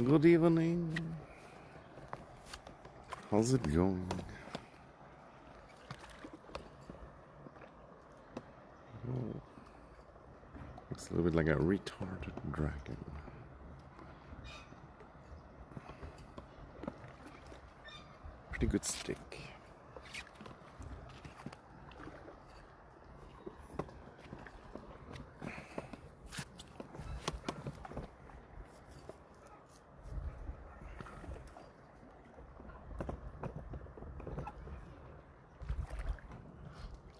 Good evening. How's it going? Oh, looks a little bit like a retarded dragon. Pretty good stick.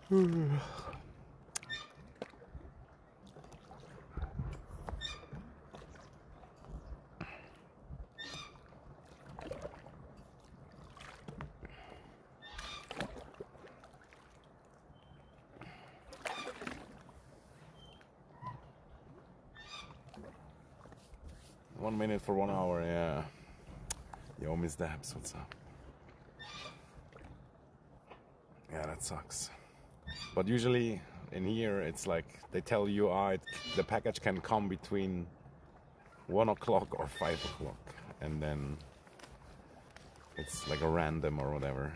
Hmm. 1 minute for 1 hour, yeah. Yo, Miss Dabs, what's up? Yeah, that sucks. But usually in here, it's like they tell you, the package can come between 1 o'clock or 5 o'clock, and then it's like a random or whatever.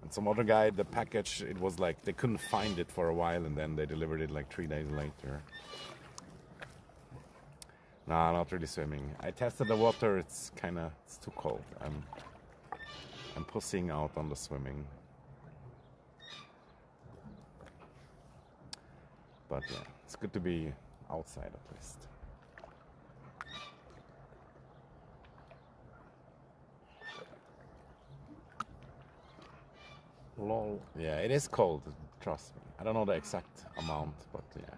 And some other guy, the package, it was like they couldn't find it for a while, and then they delivered it like 3 days later. Nah, not really swimming. I tested the water. It's too cold. I'm pussying out on the swimming. But yeah, it's good to be outside at least. Lol. Yeah, it is cold. Trust me. I don't know the exact amount, but yeah.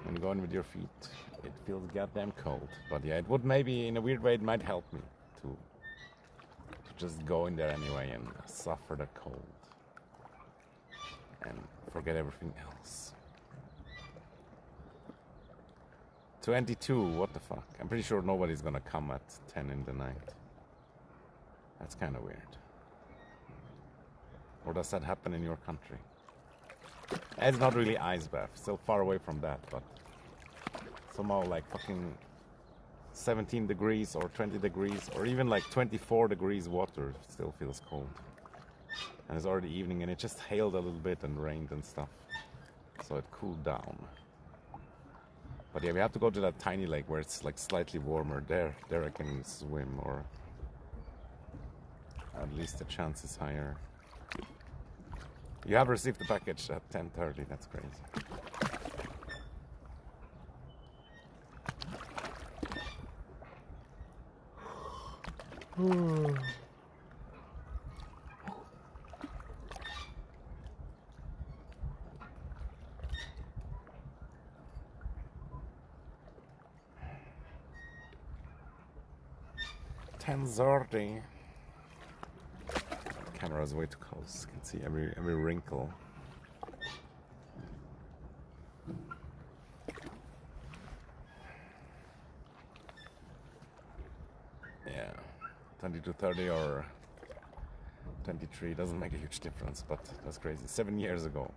When you go in with your feet, it feels goddamn cold. But yeah, it would maybe, in a weird way, it might help me to just go in there anyway and suffer the cold and forget everything else. 22, what the fuck? I'm pretty sure nobody's gonna come at 10 in the night. That's kind of weird. Or does that happen in your country? It's not really ice bath, still far away from that, but somehow like fucking 17 degrees or 20 degrees or even like 24 degrees water still feels cold. And it's already evening and it just hailed a little bit and rained and stuff. So it cooled down. But yeah, we have to go to that tiny lake where it's like slightly warmer. There I can swim, or at least the chance is higher. You have received the package at 10:30. That's crazy. $10.30. Camera is way too close. You can see every wrinkle. Yeah, 22:30 or 23 doesn't make a huge difference, but that's crazy. 7 years ago.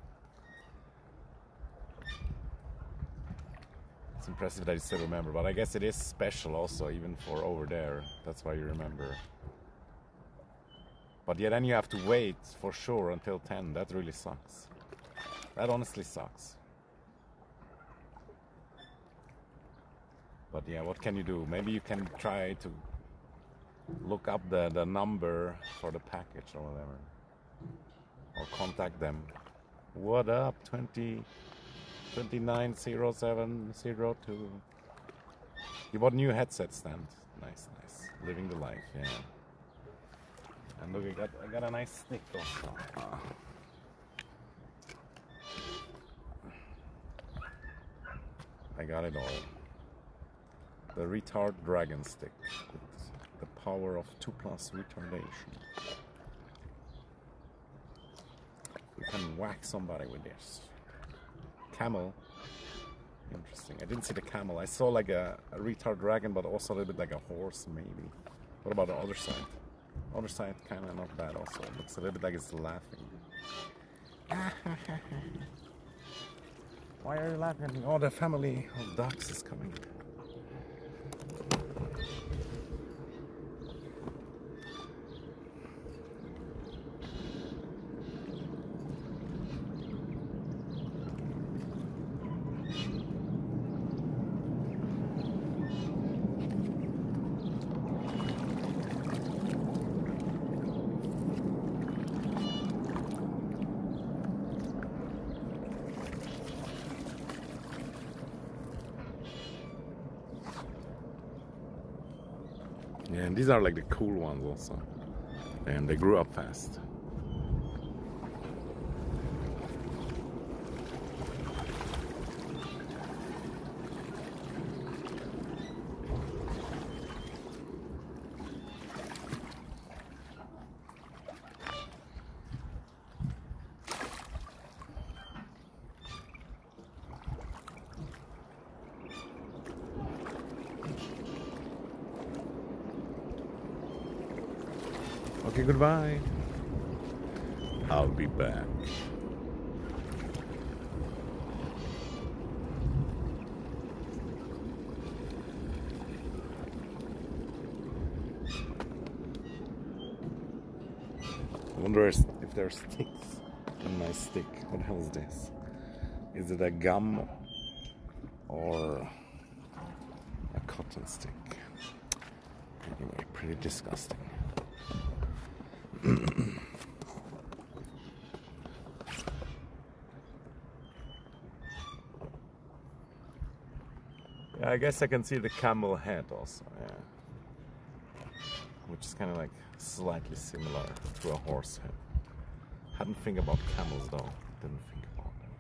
It's impressive that you still remember, but I guess it is special also, even for over there. That's why you remember. But yeah, then you have to wait for sure until 10. That really sucks. That honestly sucks. But yeah, what can you do? Maybe you can try to look up the number for the package or whatever. Or contact them. What up, 290702? You bought a new headset stand. Nice. Living the life, yeah. And look, I got a nice stick also. I got it all. The retard dragon stick with the power of 2+ retardation. You can whack somebody with this. Camel. Interesting. I didn't see the camel. I saw like a retard dragon, but also a little bit like a horse, maybe. What about the other side? Other side kind of not bad also. It looks a little bit like it's laughing. Why are you laughing? Oh, the family of ducks is coming. Yeah, and these are like the cool ones also. And they grew up fast. Okay, goodbye. I'll be back. I wonder if there are sticks on my stick. What the hell is this? Is it a gum or a cotton stick? Anyway, pretty disgusting. Yeah, I guess I can see the camel head also, yeah. Which is kind of like slightly similar to a horse head. Hadn't think about camels though. Didn't think about them.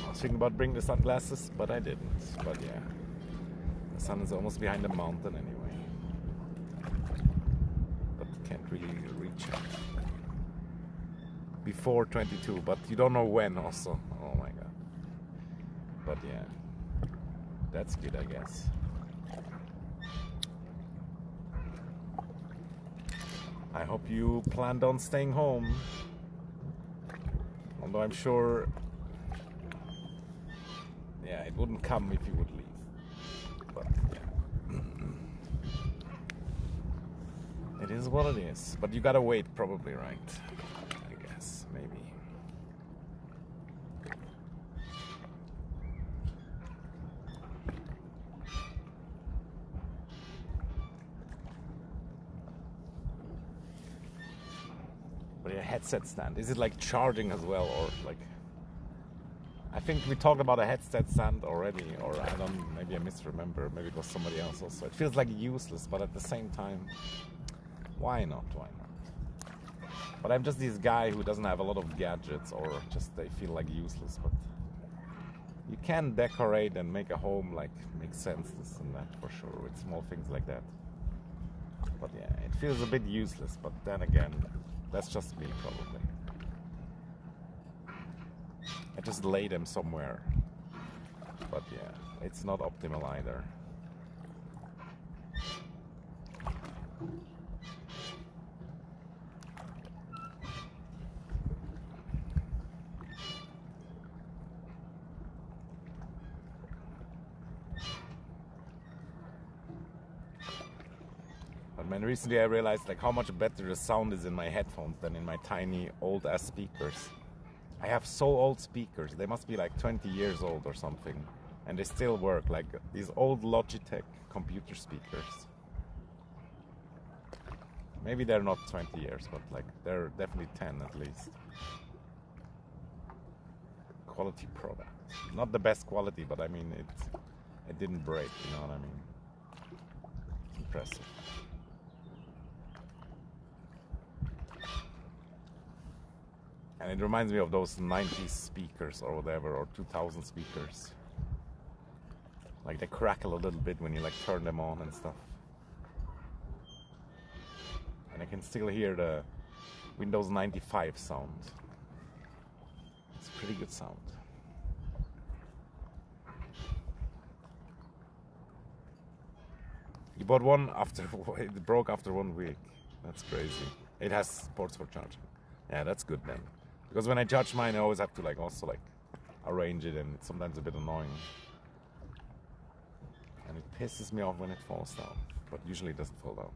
I was thinking about bringing the sunglasses, but I didn't. But yeah, the sun is almost behind the mountain anyway. But can't really reach it before 22, but you don't know when also. Oh my god. But yeah, that's good, I guess. I hope you planned on staying home. Although I'm sure, yeah, it wouldn't come if you would leave. But yeah, it is what it is. But you gotta wait, probably, right? I guess, maybe. But your headset stand, is it like charging as well, or like? I think we talked about a headset stand already, or I don't. Maybe I misremember. Maybe it was somebody else also. It feels like useless, but at the same time, why not? Why not? But I'm just this guy who doesn't have a lot of gadgets, or just they feel like useless. But you can decorate and make a home like make sense, this and that for sure, with small things like that. But yeah, it feels a bit useless. But then again, that's just me probably. I just lay them somewhere. But yeah, it's not optimal either. But man, recently I realized like how much better the sound is in my headphones than in my tiny old ass speakers. I have so old speakers. They must be like 20 years old or something. And they still work, like these old Logitech computer speakers. Maybe they're not 20 years, but like they're definitely 10 at least. Quality product. Not the best quality, but I mean it didn't break, you know what I mean? Impressive. And it reminds me of those 90s speakers or whatever, or 2000 speakers. Like they crackle a little bit when you like turn them on and stuff. And I can still hear the Windows 95 sound. It's a pretty good sound. You bought one after it broke after 1 week. That's crazy. It has ports for charging. Yeah, that's good then. Because when I charge mine, I always have to like also like arrange it, and it's sometimes a bit annoying. And it pisses me off when it falls down, but usually it doesn't fall down.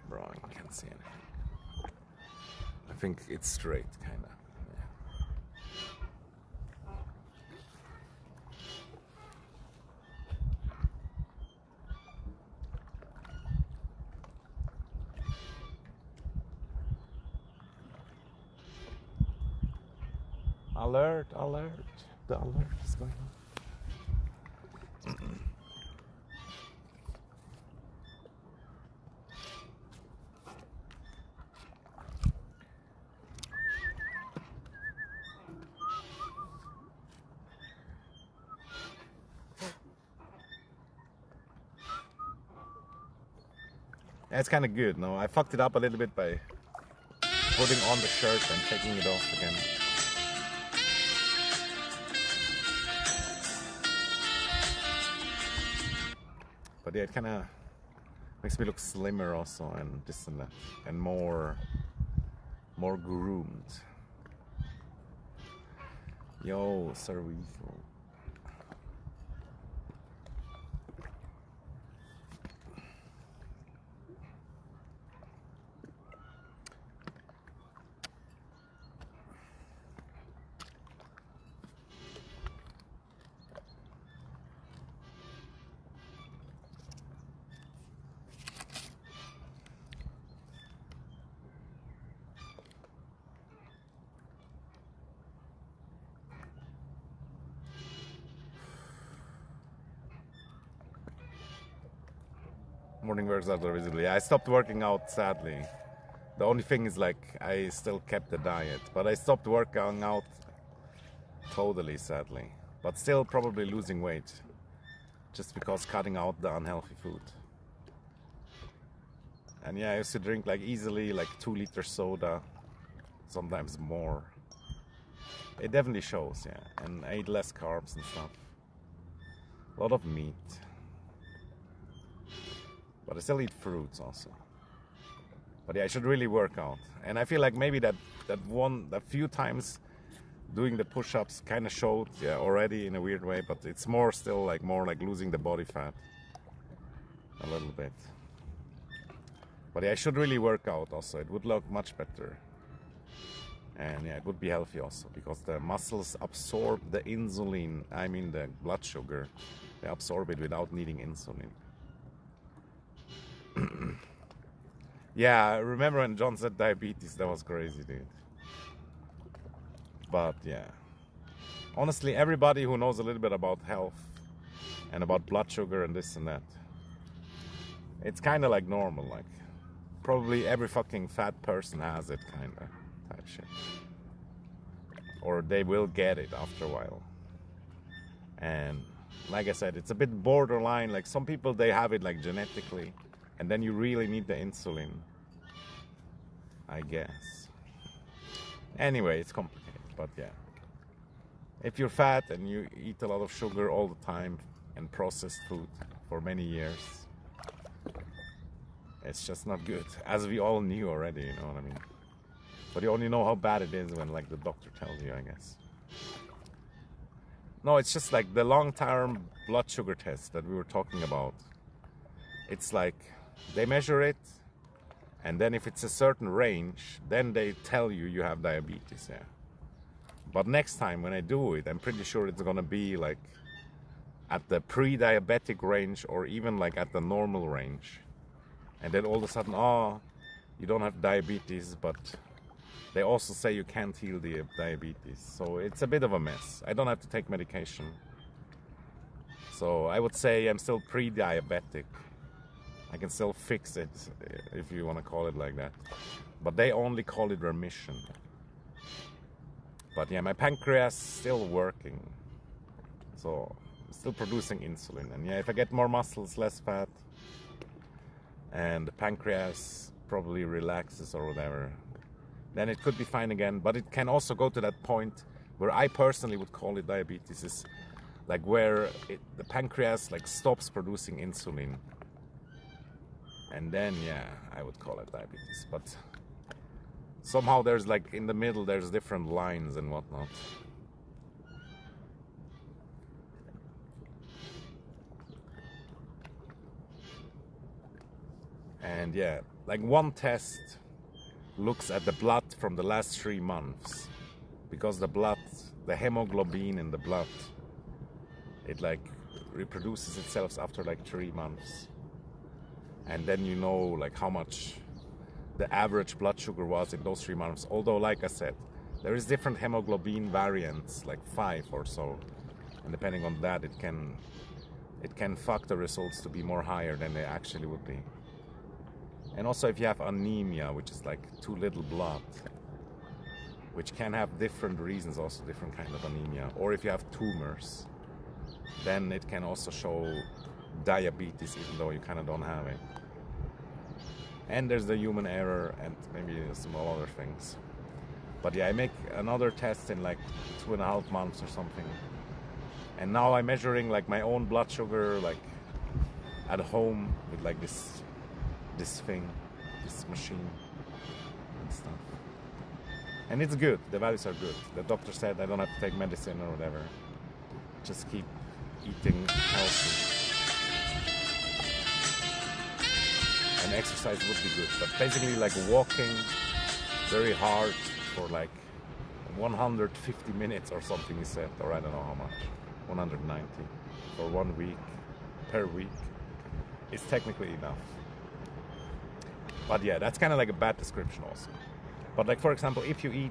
Bro, I can't see anything. I think it's straight, kinda. Yeah. Alert, alert. The alert is going on. Yeah, it's kind of good, no? I fucked it up a little bit by putting on the shirt and taking it off again. But yeah, it kind of makes me look slimmer also, and this and that, and more groomed. Yo, Cervico. Morning workouts are visibly. I stopped working out, sadly. The only thing is like I still kept the diet, but I stopped working out totally, sadly. But still probably losing weight, just because cutting out the unhealthy food. And yeah, I used to drink like easily like 2 liter soda, sometimes more. It definitely shows, yeah. And I ate less carbs and stuff. A lot of meat. But I still eat fruits also. But yeah, I should really work out. And I feel like maybe that few times doing the push-ups kind of showed, yeah, already in a weird way. But it's more like losing the body fat a little bit. But yeah, I should really work out also. It would look much better. And yeah, it would be healthy also, because the muscles absorb the insulin, I mean the blood sugar. They absorb it without needing insulin. Yeah, I remember when John said diabetes, that was crazy, dude. But yeah, honestly, everybody who knows a little bit about health and about blood sugar and this and that, it's kind of like normal, like probably every fucking fat person has it, kind of type shit, or they will get it after a while. And like I said, it's a bit borderline. Like some people, they have it like genetically, and then you really need the insulin, I guess. Anyway, it's complicated, but yeah. If you're fat and you eat a lot of sugar all the time and processed food for many years, it's just not good, as we all knew already, you know what I mean? But you only know how bad it is when like the doctor tells you, I guess. No, it's just like the long-term blood sugar test that we were talking about. It's like they measure it, and then if it's a certain range, then they tell you you have diabetes, yeah. But next time when I do it, I'm pretty sure it's gonna be like at the pre-diabetic range or even like at the normal range. And then all of a sudden, oh, you don't have diabetes, but they also say you can't heal the diabetes. So it's a bit of a mess. I don't have to take medication. So I would say I'm still pre-diabetic. I can still fix it, if you want to call it like that. But they only call it remission. But yeah, my pancreas still working. So I'm still producing insulin. And yeah, if I get more muscles, less fat, and the pancreas probably relaxes or whatever, then it could be fine again. But it can also go to that point where I personally would call it diabetes, is like where the pancreas like stops producing insulin. And then, yeah, I would call it diabetes. But somehow there's like in the middle, there's different lines and whatnot. And yeah, like one test looks at the blood from the last 3 months, because the blood, the hemoglobin in the blood, it like reproduces itself after like 3 months. And then you know like how much the average blood sugar was in those 3 months. Although, like I said, there is different hemoglobin variants, like 5 or so, and depending on that, it can fuck the results to be more higher than they actually would be. And also, if you have anemia, which is like too little blood, which can have different reasons, also different kind of anemia, or if you have tumors, then it can also show diabetes even though you kind of don't have it. And there's the human error and maybe some other things. But yeah, I make another test in like 2.5 months or something, and now I'm measuring like my own blood sugar like at home with like this thing, this machine and stuff. And it's good, the values are good. The doctor said I don't have to take medicine or whatever, just keep eating healthy. And exercise would be good, but basically like walking very hard for like 150 minutes or something, he said, or I don't know how much, 190 for 1 week per week is technically enough. But yeah, that's kind of like a bad description also. But like, for example, if you eat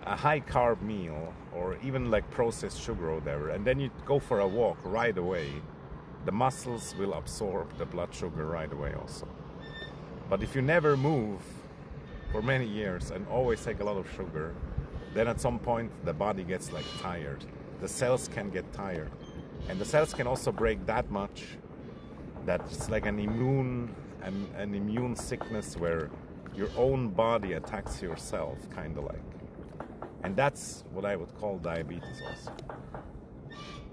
a high carb meal or even like processed sugar or whatever, and then you go for a walk right away, the muscles will absorb the blood sugar right away also. But if you never move for many years and always take a lot of sugar, then at some point the body gets like tired. The cells can get tired. And the cells can also break that much that it's like an immune sickness where your own body attacks yourself, kind of like. And that's what I would call diabetes also.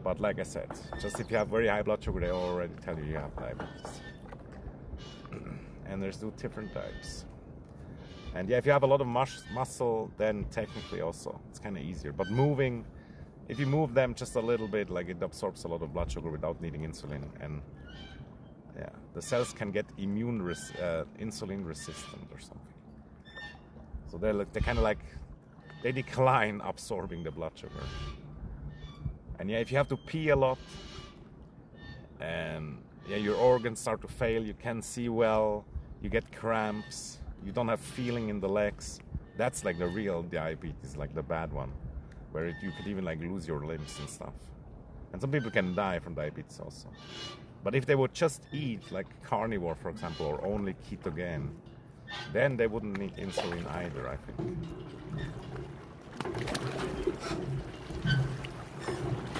But like I said, just if you have very high blood sugar, they already tell you have diabetes. And there's two different types. And yeah, if you have a lot of muscle, then technically also it's kind of easier. But moving, if you move them just a little bit, like it absorbs a lot of blood sugar without needing insulin. And yeah, the cells can get insulin resistant or something. So they kind of like, they decline absorbing the blood sugar. And yeah, if you have to pee a lot, and yeah, your organs start to fail, you can't see well, you get cramps, you don't have feeling in the legs, that's like the real diabetes, like the bad one, where you could even like lose your limbs and stuff. And some people can die from diabetes also. But if they would just eat like carnivore, for example, or only ketogen, then they wouldn't need insulin either, I think.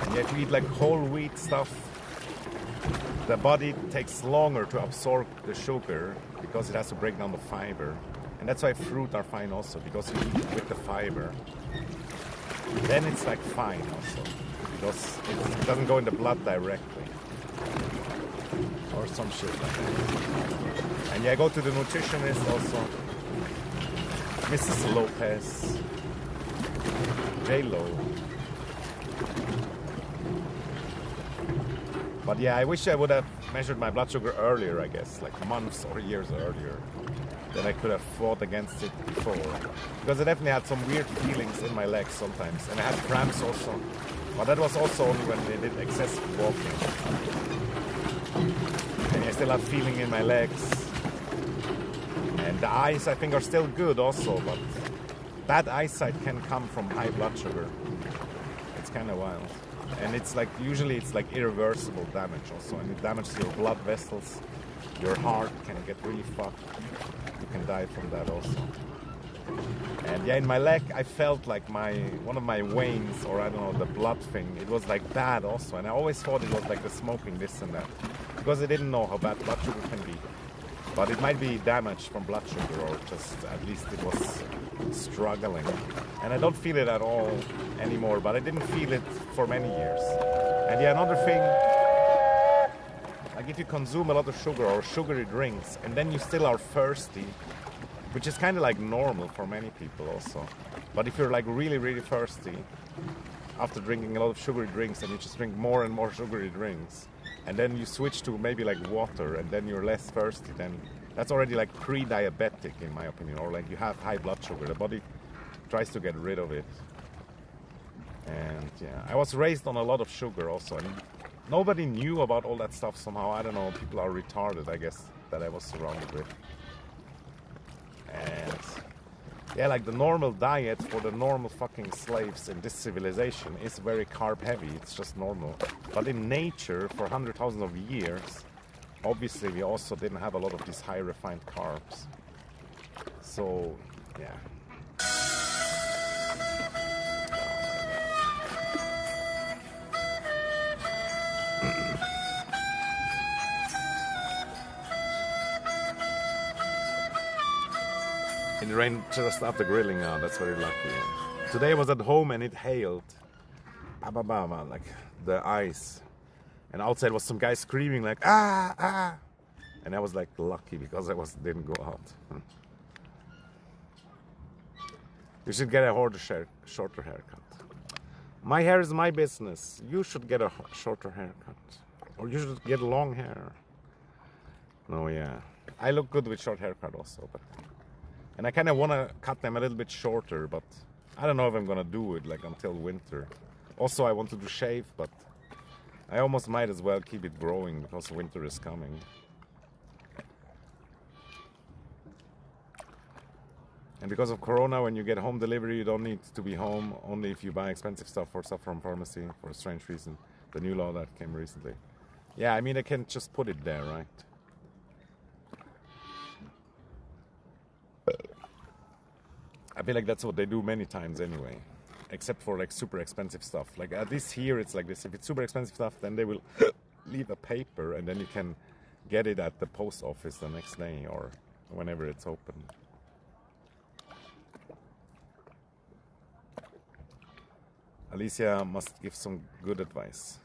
And if you eat like whole wheat stuff, the body takes longer to absorb the sugar because it has to break down the fiber. And that's why fruit are fine also, because you eat with the fiber. Then it's like fine also, because it doesn't go in the blood directly. Or some shit like that. And yeah, go to the nutritionist also. Mrs. Lopez. J-Lo. But yeah, I wish I would have measured my blood sugar earlier, I guess, like months or years earlier. Then I could have fought against it before. Because I definitely had some weird feelings in my legs sometimes. And I had cramps also. But that was also only when they did excessive walking. And I still have feeling in my legs. And the eyes, I think, are still good also. But bad eyesight can come from high blood sugar. It's kind of wild. And it's like, usually it's like irreversible damage also. And it damages your blood vessels. Your heart can get really fucked. You can die from that also. And yeah, in my leg, I felt like one of my veins, or I don't know, the blood thing, it was like bad also. And I always thought it was like the smoking, this and that. Because I didn't know how bad blood sugar can be. But it might be damage from blood sugar, or just at least it was struggling. And I don't feel it at all anymore, but I didn't feel it for many years. And yeah, another thing, like if you consume a lot of sugar or sugary drinks, and then you still are thirsty, which is kind of like normal for many people also. But if you're like really, really thirsty, after drinking a lot of sugary drinks, and you just drink more and more sugary drinks, and then you switch to maybe like water, and then you're less thirsty, then that's already like pre-diabetic in my opinion, or like you have high blood sugar. The body tries to get rid of it. And yeah, I was raised on a lot of sugar also, and nobody knew about all that stuff somehow. I don't know, people are retarded, I guess, that I was surrounded with. And yeah, like the normal diet for the normal fucking slaves in this civilization is very carb heavy. It's just normal. But in nature, for 100,000 of years, obviously we also didn't have a lot of these high refined carbs. So yeah. It rained just after grilling. Oh, that's very lucky. Yeah. Today I was at home and it hailed. Like the ice. And outside was some guy screaming like, ah, ah. And I was like lucky because I didn't go out. You should get a shorter haircut. My hair is my business. You should get a shorter haircut. Or you should get long hair. No, yeah. I look good with short haircut also, but... And I kind of want to cut them a little bit shorter, but I don't know if I'm going to do it like until winter. Also, I want to do shave, but I almost might as well keep it growing because winter is coming. And because of Corona, when you get home delivery, you don't need to be home, only if you buy expensive stuff or stuff from pharmacy for a strange reason. The new law that came recently. Yeah, I mean, I can just put it there, right? I feel like that's what they do many times anyway, except for like super expensive stuff. Like at least here it's like this. If it's super expensive stuff, then they will leave a paper and then you can get it at the post office the next day or whenever it's open. Alicia must give some good advice.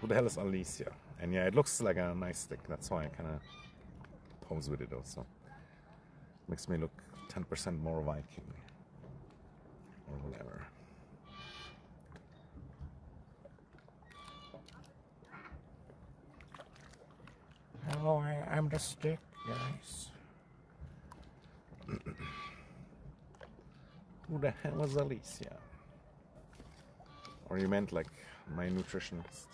Who the hell is Alicia? And yeah, it looks like a nice stick. That's why I kind of pose with it also. Makes me look 10% more Viking. Or whatever. Hello, I'm the stick, guys. Who the hell was Alicia? Or you meant like my nutritionist?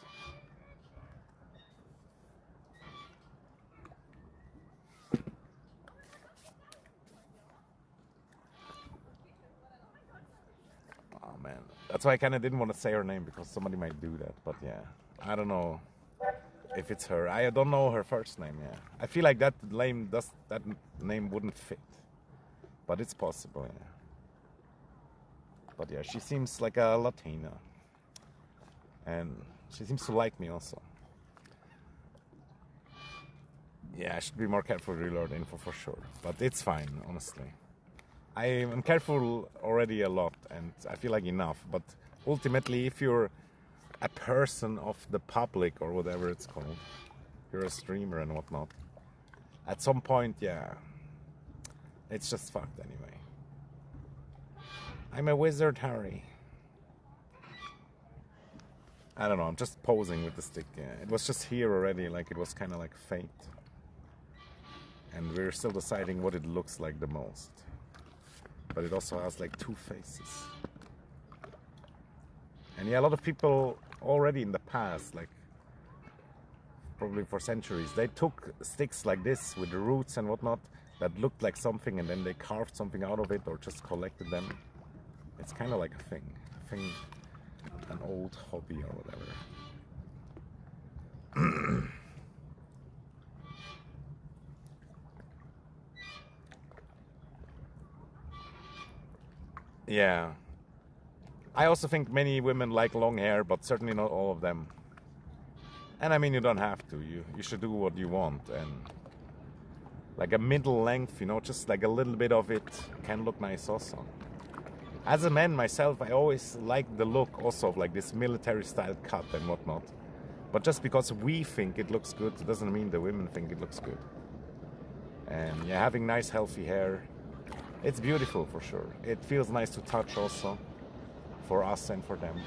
Oh man, that's why I kind of didn't want to say her name because somebody might do that. But yeah, I don't know if it's her. I don't know her first name. Yeah, I feel like that name wouldn't fit, but it's possible. Yeah. But yeah, she seems like a Latina. And she seems to like me also. Yeah, I should be more careful to reload info for sure. But it's fine, honestly. I am careful already a lot, and I feel like enough. But ultimately, if you're a person of the public, or whatever it's called, you're a streamer and whatnot, at some point, yeah, it's just fucked anyway. I'm a wizard, Harry. I don't know, I'm just posing with the stick. It was just here already, like it was kind of like fate. And we're still deciding what it looks like the most. But it also has like two faces. And yeah, a lot of people already in the past, like probably for centuries, they took sticks like this with the roots and whatnot that looked like something, and then they carved something out of it or just collected them. It's kind of like a thing, an old hobby or whatever. Yeah. I also think many women like long hair, but certainly not all of them. And I mean, you don't have to. You should do what you want. And like a middle length, you know, just like a little bit of it can look nice also. As a man myself, I always like the look also of like this military style cut and whatnot. But just because we think it looks good, it doesn't mean the women think it looks good. And yeah, having nice healthy hair, it's beautiful for sure. It feels nice to touch also, for us and for them.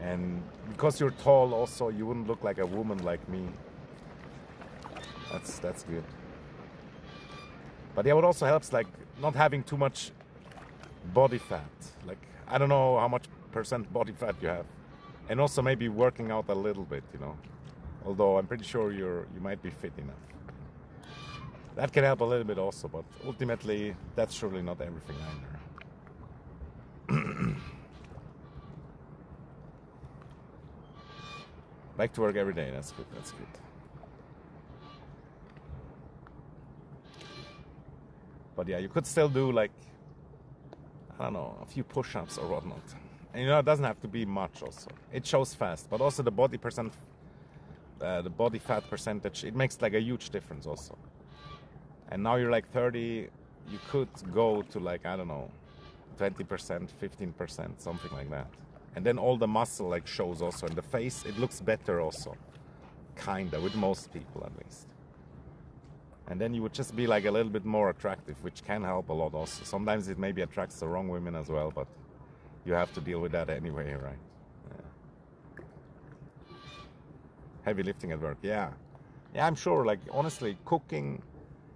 And because you're tall also, you wouldn't look like a woman like me. That's good. But yeah, what also helps, like not having too much body fat. Like I don't know how much percent body fat you have. And also maybe working out a little bit, you know. Although I'm pretty sure you might be fit enough. That can help a little bit also, but ultimately that's surely not everything either. Back to work every day, that's good, that's good. But yeah, you could still do like, I don't know, a few push-ups or whatnot. And you know, it doesn't have to be much also. It shows fast, but also the body fat percentage, it makes like a huge difference also. And now you're like 30, you could go to like, I don't know, 20%, 15%, something like that. And then all the muscle like shows also in the face. It looks better also, kinda, with most people at least. And then you would just be like a little bit more attractive, which can help a lot also. Sometimes it maybe attracts the wrong women as well, but you have to deal with that anyway, right? Yeah. Heavy lifting at work, yeah. Yeah, I'm sure, like honestly, cooking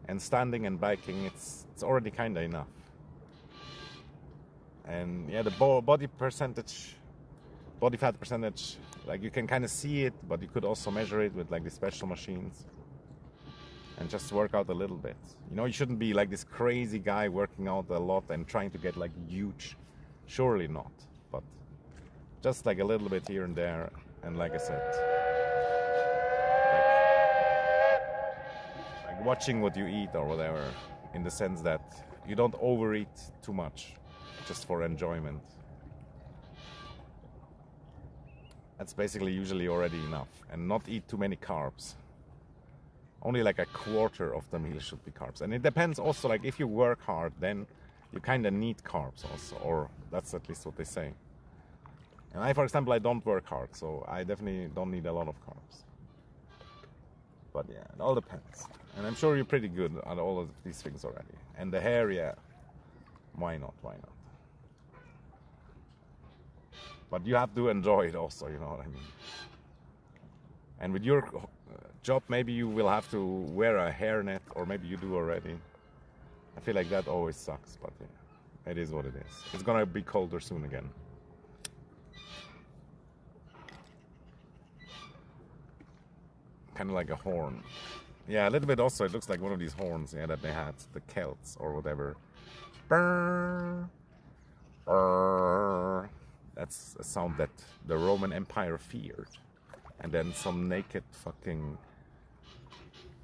and standing and biking, it's already kinda enough. And yeah, the body fat percentage, like you can kind of see it, but you could also measure it with like the special machines and just work out a little bit. You know, you shouldn't be like this crazy guy working out a lot and trying to get like huge. Surely not, but just like a little bit here and there. And like I said, like watching what you eat or whatever, in the sense that you don't overeat too much just for enjoyment. That's basically usually already enough. And not eat too many carbs. Only like a quarter of the meal should be carbs. And it depends also, like if you work hard, then you kind of need carbs also, or that's at least what they say. And I, for example, I don't work hard, so I definitely don't need a lot of carbs. But yeah, it all depends. And I'm sure you're pretty good at all of these things already. And the hair, yeah, why not, why not? But you have to enjoy it also, you know what I mean? And with your job, maybe you will have to wear a hairnet, or maybe you do already. I feel like that always sucks, but yeah, it is what it is. It's gonna be colder soon again. Kind of like a horn. Yeah, a little bit also. It looks like one of these horns, yeah, that they had, the Celts or whatever. Brr, brr. That's a sound that the Roman Empire feared. And then some naked fucking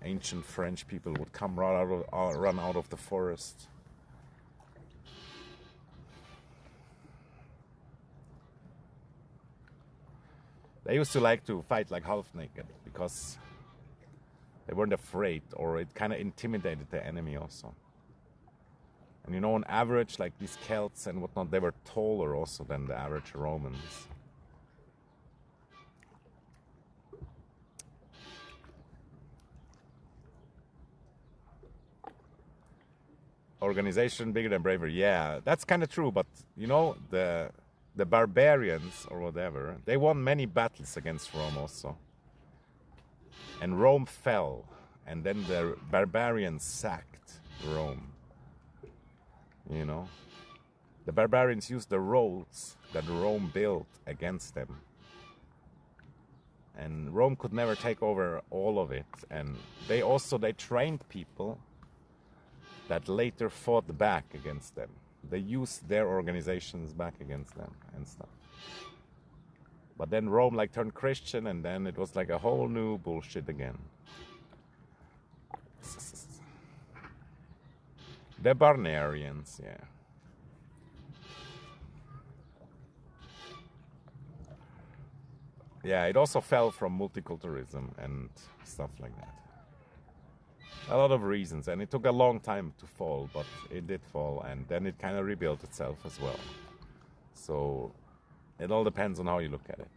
ancient French people would come run out of the forest. They used to like to fight like half naked because they weren't afraid, or it kind of intimidated the enemy also. And you know, on average, like these Celts and whatnot, they were taller also than the average Romans. organization bigger than bravery. Yeah, that's kind of true. But you know, the barbarians or whatever, they won many battles against Rome also, and Rome fell, and then the barbarians sacked Rome. You know, the barbarians used the roads that Rome built against them, and Rome could never take over all of it. And they trained people that later fought back against them. They used their organizations back against them and stuff. But then Rome like turned Christian, and then it was like a whole new bullshit again. The Barnarians, yeah. Yeah, it also fell from multiculturalism and stuff like that. A lot of reasons, and it took a long time to fall, but it did fall, and then it kind of rebuilt itself as well. So it all depends on how you look at it.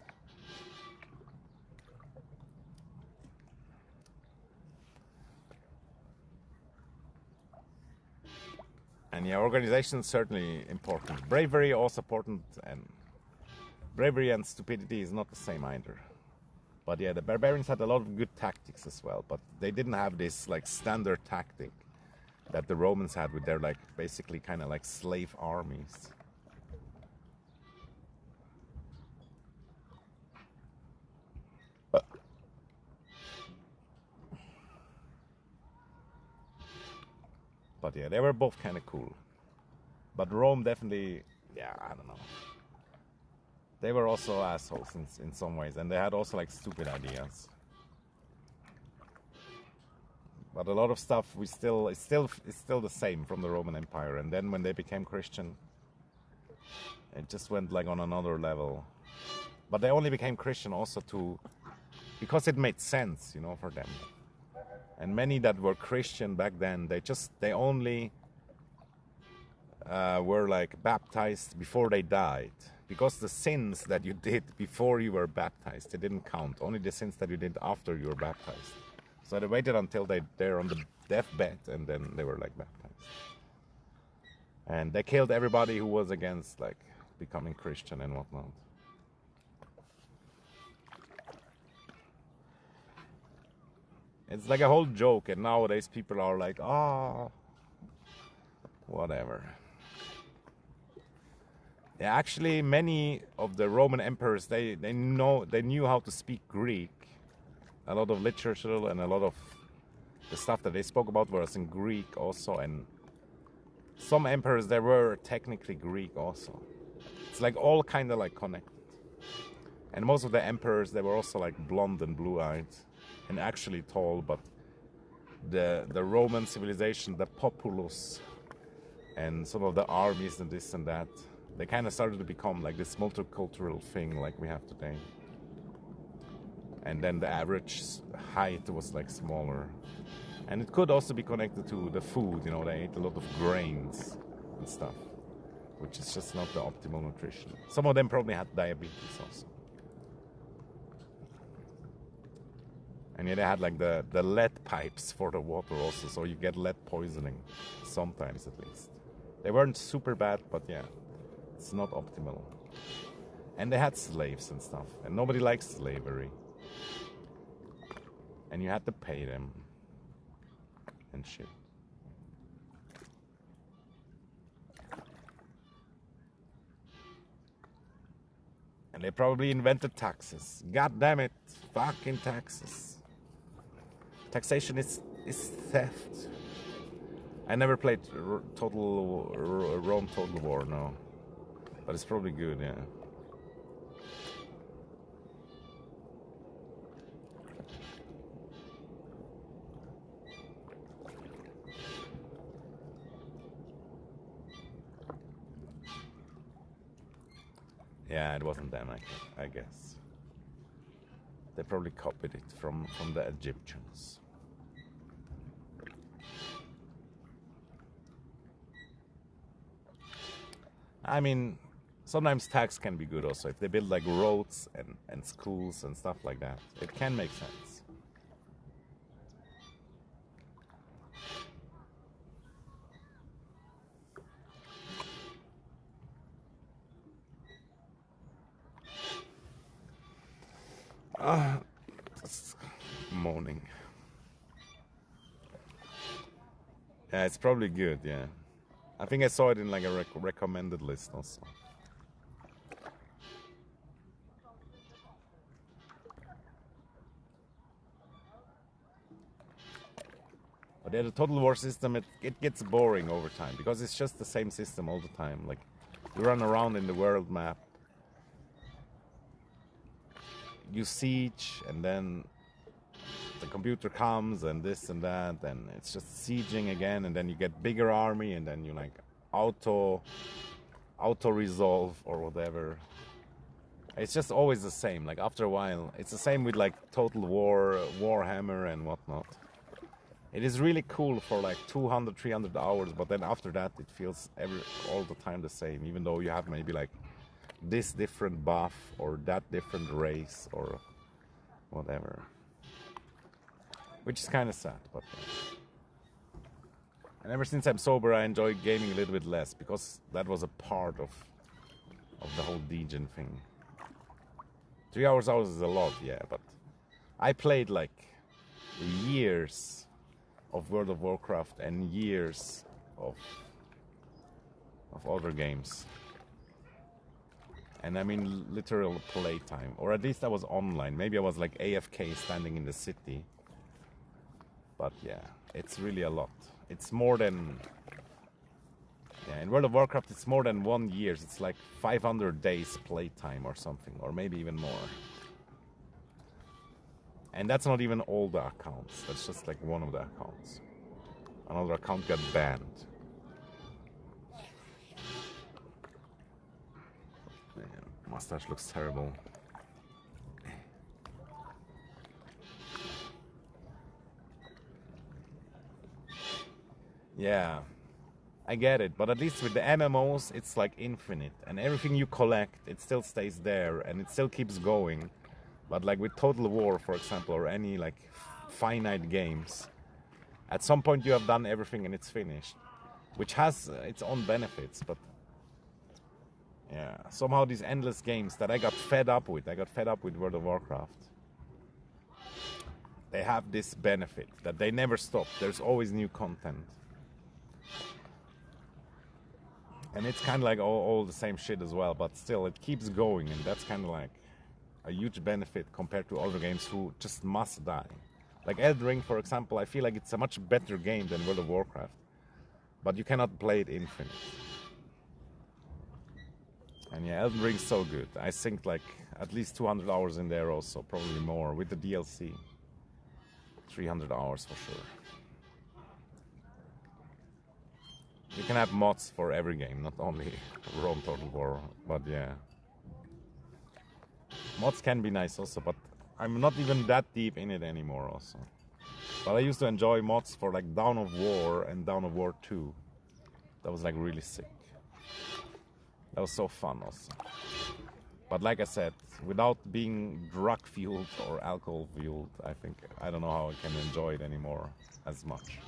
And yeah, organization is certainly important. Bravery also important, and bravery and stupidity is not the same either. But yeah, the barbarians had a lot of good tactics as well, but they didn't have this like standard tactic that the Romans had with their like basically kind of like slave armies. But yeah, they were both kind of cool. But Rome definitely, yeah, I don't know. They were also assholes in some ways, and they had also like stupid ideas. But a lot of stuff it's still the same from the Roman Empire. And then when they became Christian, it just went like on another level. But they only became Christian also because it made sense, you know, for them. And many that were Christian back then, they only were like baptized before they died, because the sins that you did before you were baptized, they didn't count. Only the sins that you did after you were baptized. So they waited until they're on the deathbed, and then they were like baptized. And they killed everybody who was against like becoming Christian and whatnot. It's like a whole joke, and nowadays people are like, whatever. Yeah, actually, many of the Roman emperors they knew how to speak Greek. A lot of literature and a lot of the stuff that they spoke about was in Greek also, and some emperors they were technically Greek also. It's like all kind of like connected. And most of the emperors they were also like blonde and blue-eyed, and actually tall. But the Roman civilization, the populace, and some of the armies and this and that, they kind of started to become like this multicultural thing like we have today. And then the average height was like smaller. And it could also be connected to the food, you know, they ate a lot of grains and stuff, which is just not the optimal nutrition. Some of them probably had diabetes also. And yeah, they had like the lead pipes for the water also, so you get lead poisoning, sometimes at least. They weren't super bad, but yeah, it's not optimal. And they had slaves and stuff, and nobody likes slavery. And you had to pay them and shit. And they probably invented taxes. God damn it, fucking taxes. Taxation is theft. I never played Rome Total War, no. But it's probably good, yeah. Yeah, it wasn't them, I guess. They probably copied it from the Egyptians. I mean, sometimes tax can be good also. If they build like roads and schools and stuff like that, it can make sense. It's moaning. Yeah, it's probably good, yeah. I think I saw it in like a recommended list also. But yeah, the Total War system, it gets boring over time because it's just the same system all the time. Like, you run around in the world map, you siege, and then the computer comes and this and that, and it's just sieging again, and then you get bigger army, and then you like auto resolve or whatever. It's just always the same. Like after a while, it's the same with like Total War, Warhammer, and whatnot. It is really cool for like 200, 300 hours, but then after that, it feels all the time the same, even though you have maybe like this different buff or that different race or whatever. Which is kind of sad, but yeah. And ever since I'm sober, I enjoy gaming a little bit less because that was a part of the whole Degen thing. 3 hours is a lot, yeah, but I played like years of World of Warcraft and years of other games. And I mean literal playtime, or at least I was online. Maybe I was like AFK standing in the city. But yeah, it's really a lot. It's more than... Yeah, in World of Warcraft it's more than 1 year. It's like 500 days playtime or something, or maybe even more. And that's not even all the accounts. That's just like one of the accounts. Another account got banned. Man, mustache looks terrible. Yeah, I get it, but at least with the MMOs, it's like infinite, and everything you collect, it still stays there, and it still keeps going. But like with Total War, for example, or any like finite games, at some point you have done everything and it's finished, which has its own benefits, but yeah, somehow these endless games that I got fed up with World of Warcraft, they have this benefit that they never stop. There's always new content. And it's kind of like all the same shit as well, but still it keeps going, and that's kind of like a huge benefit compared to other games who just must die. Like Elden Ring, for example, I feel like it's a much better game than World of Warcraft, but you cannot play it infinite. And yeah, Elden Ring's so good. I think like at least 200 hours in there also, probably more with the DLC. 300 hours for sure. You can have mods for every game, not only Rome Total War, but yeah. Mods can be nice also, but I'm not even that deep in it anymore also. But I used to enjoy mods for like Dawn of War and Dawn of War 2. That was like really sick. That was so fun also. But like I said, without being drug fueled or alcohol fueled, I don't know how I can enjoy it anymore as much.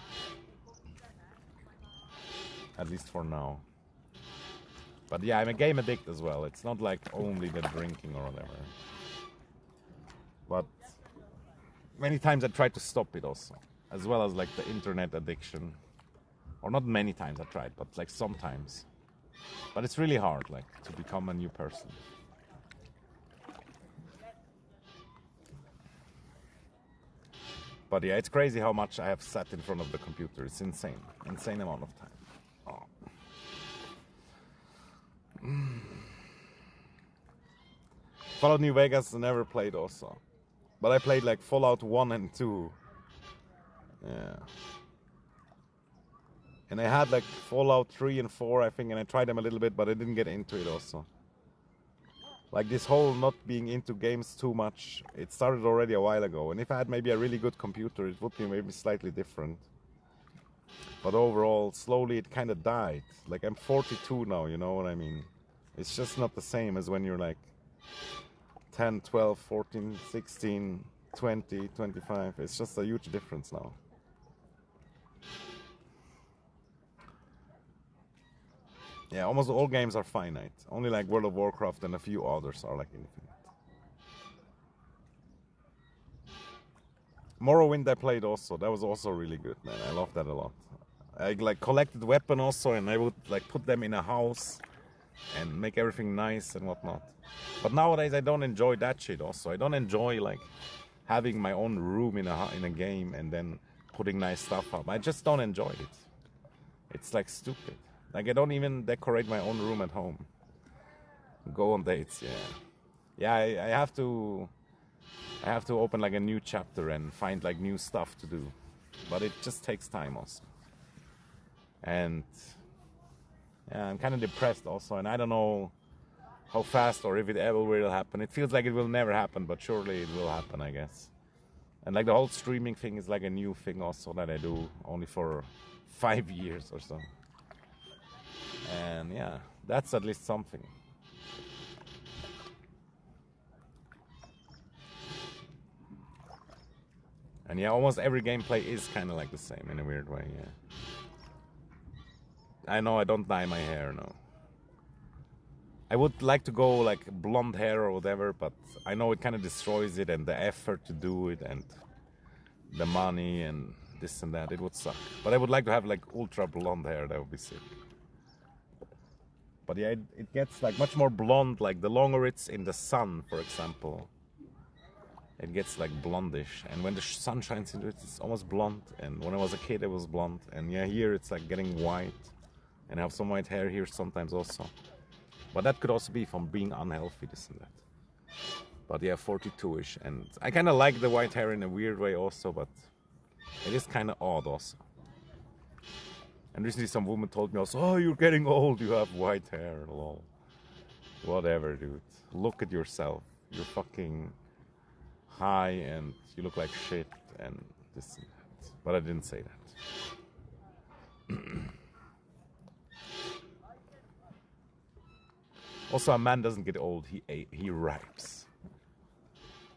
At least for now. But yeah, I'm a game addict as well. It's not like only the drinking or whatever. But many times I tried to stop it also. As well as like the internet addiction. Or not many times I tried, but like sometimes. But it's really hard, like, to become a new person. But yeah, it's crazy how much I have sat in front of the computer. It's insane. Insane amount of time. Oh. Fallout New Vegas I never played also. But I played like Fallout 1 and 2. Yeah. And I had like Fallout 3 and 4, I think, and I tried them a little bit, but I didn't get into it also. Like this whole not being into games too much, it started already a while ago. And if I had maybe a really good computer, it would be maybe slightly different. But overall, slowly it kind of died. Like I'm 42 now, you know what I mean? It's just not the same as when you're like 10, 12, 14, 16, 20, 25. It's just a huge difference now. Yeah, almost all games are finite. Only like World of Warcraft and a few others are like infinite. Morrowind I played also. That was also really good, man. I love that a lot. I like collected weapon also, and I would like put them in a house and make everything nice and whatnot. But nowadays I don't enjoy that shit. Also, I don't enjoy like having my own room in a game and then putting nice stuff up. I just don't enjoy it. It's like stupid. Like I don't even decorate my own room at home. Go on dates, yeah. Yeah, I have to. I have to open like a new chapter and find like new stuff to do, but it just takes time also. And yeah, I'm kind of depressed also, and I don't know how fast or if it ever will happen. It feels like it will never happen, but surely it will happen, I guess. And like the whole streaming thing is like a new thing also that I do only for 5 years or so. And yeah, that's at least something. And yeah, almost every gameplay is kind of like the same in a weird way, yeah. I know I don't dye my hair, no. I would like to go like blonde hair or whatever, but I know it kind of destroys it and the effort to do it and the money and this and that. It would suck. But I would like to have like ultra blonde hair. That would be sick. But yeah, it gets like much more blonde. Like the longer it's in the sun, for example, it gets like blondish. And when the sun shines into it, it's almost blonde. And when I was a kid, it was blonde. And yeah, here it's like getting white. And I have some white hair here sometimes also. But that could also be from being unhealthy, this and that. But yeah, 42-ish. And I kind of like the white hair in a weird way also, but it is kind of odd also. And recently some woman told me also, oh, you're getting old, you have white hair. Lol. Whatever, dude. Look at yourself. You're fucking high and you look like shit and this and that. But I didn't say that. Also, a man doesn't get old, he ripes.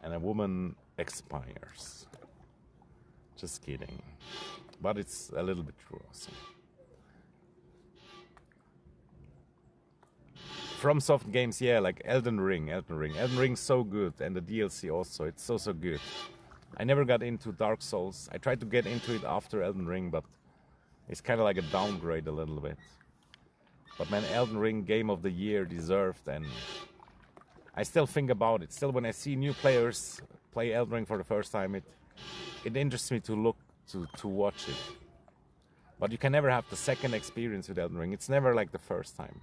And a woman expires. Just kidding. But it's a little bit true also. FromSoft games, yeah, like Elden Ring. Elden Ring's so good, and the DLC also, it's so good. I never got into Dark Souls. I tried to get into it after Elden Ring, but it's kind of like a downgrade a little bit. But man, Elden Ring Game of the Year deserved, and I still think about it. Still, when I see new players play Elden Ring for the first time, it interests me to watch it. But you can never have the second experience with Elden Ring. It's never like the first time.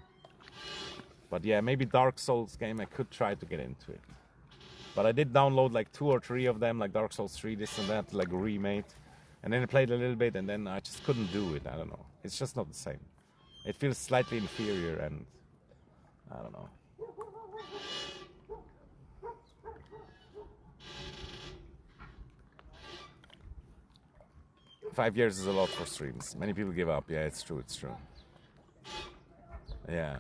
But yeah, maybe Dark Souls game, I could try to get into it. But I did download like 2 or 3 of them, like Dark Souls 3, this and that, like remade. And then I played a little bit, and then I just couldn't do it. I don't know. It's just not the same. It feels slightly inferior, and I don't know. Five years is a lot for streams. Many people give up. Yeah, it's true. It's true. Yeah.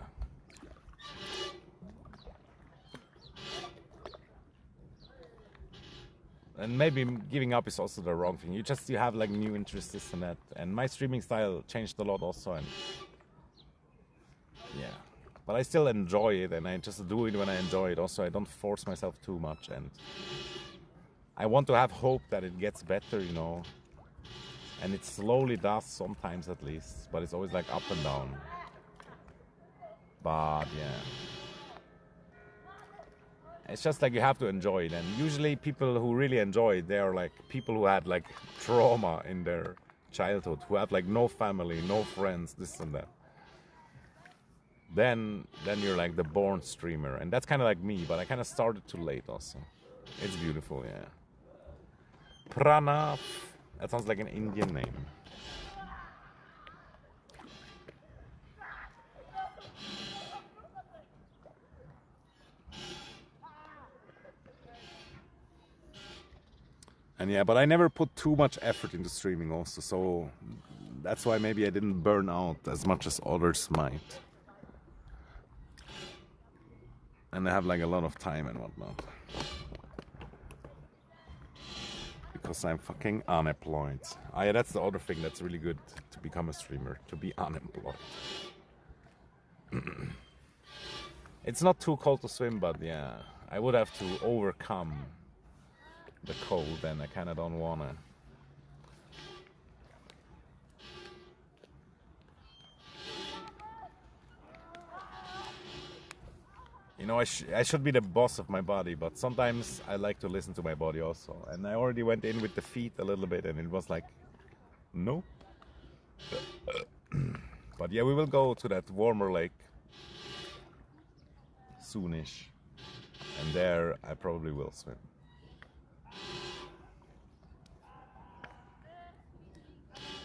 And maybe giving up is also the wrong thing. You have like new interests, this and that. And my streaming style changed a lot also, and yeah. But I still enjoy it, and I just do it when I enjoy it. Also, I don't force myself too much, and I want to have hope that it gets better, you know. And it slowly does sometimes at least, but it's always like up and down. But yeah. It's just like you have to enjoy it, and usually people who really enjoy it, they are like people who had like trauma in their childhood, who have like no family, no friends, this and that. Then you're like the born streamer, and that's kind of like me, but I kind of started too late also. It's beautiful, yeah. Pranav, that sounds like an Indian name. And yeah, but I never put too much effort into streaming also, so that's why maybe I didn't burn out as much as others might. And I have like a lot of time and whatnot. Because I'm fucking unemployed. Ah, yeah, that's the other thing that's really good to become a streamer, to be unemployed. It's not too cold to swim, but yeah, I would have to overcome the cold, then I kind of don't wanna. You know, I should be the boss of my body, but sometimes I like to listen to my body also. And I already went in with the feet a little bit, and it was like, no. But yeah, we will go to that warmer lake soonish, and there I probably will swim.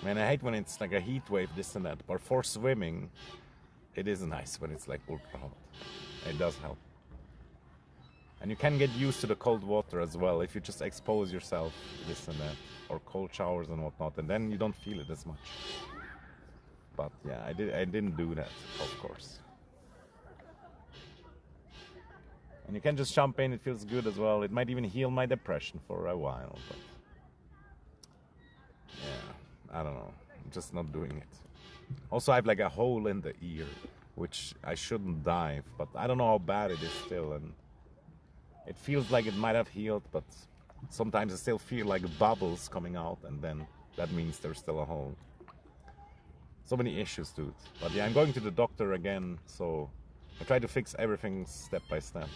Man, I hate when it's like a heat wave, this and that, but for swimming, it is nice when it's like ultra hot. It does help. And you can get used to the cold water as well if you just expose yourself to this and that, or cold showers and whatnot, and then you don't feel it as much. But yeah, I didn't do that, of course. And you can just jump in, it feels good as well. It might even heal my depression for a while, but yeah, I don't know. I'm just not doing it. Also, I have like a hole in the ear, which I shouldn't dive, but I don't know how bad it is still, and it feels like it might have healed, but sometimes I still feel like bubbles coming out, and then that means there's still a hole. So many issues, dude. But yeah, I'm going to the doctor again, so I try to fix everything step by step.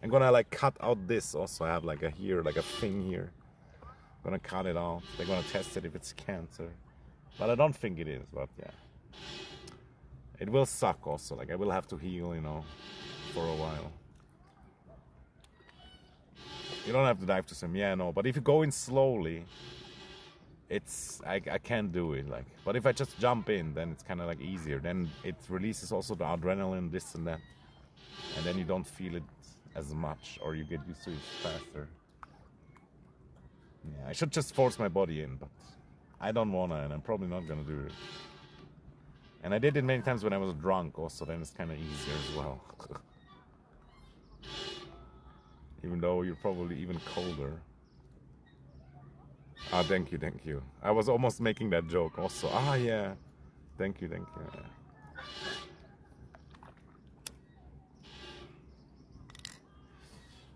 I'm gonna like cut out this also. I have like a here, like a thing here. I'm gonna cut it out. They're gonna test it if it's cancer. But I don't think it is, but yeah. It will suck also, like I will have to heal, you know, for a while. You don't have to dive to swim, yeah, no. But if you go in slowly, I can't do it, like. But if I just jump in, then it's kind of like easier. Then it releases also the adrenaline, this and that. And then you don't feel it as much, or you get used to it faster. Yeah, I should just force my body in, but I don't wanna, and I'm probably not gonna do it. And I did it many times when I was drunk also, then it's kind of easier as well. Even though you're probably even colder. Ah, thank you, thank you. I was almost making that joke also. Ah, yeah. Thank you, thank you. Yeah.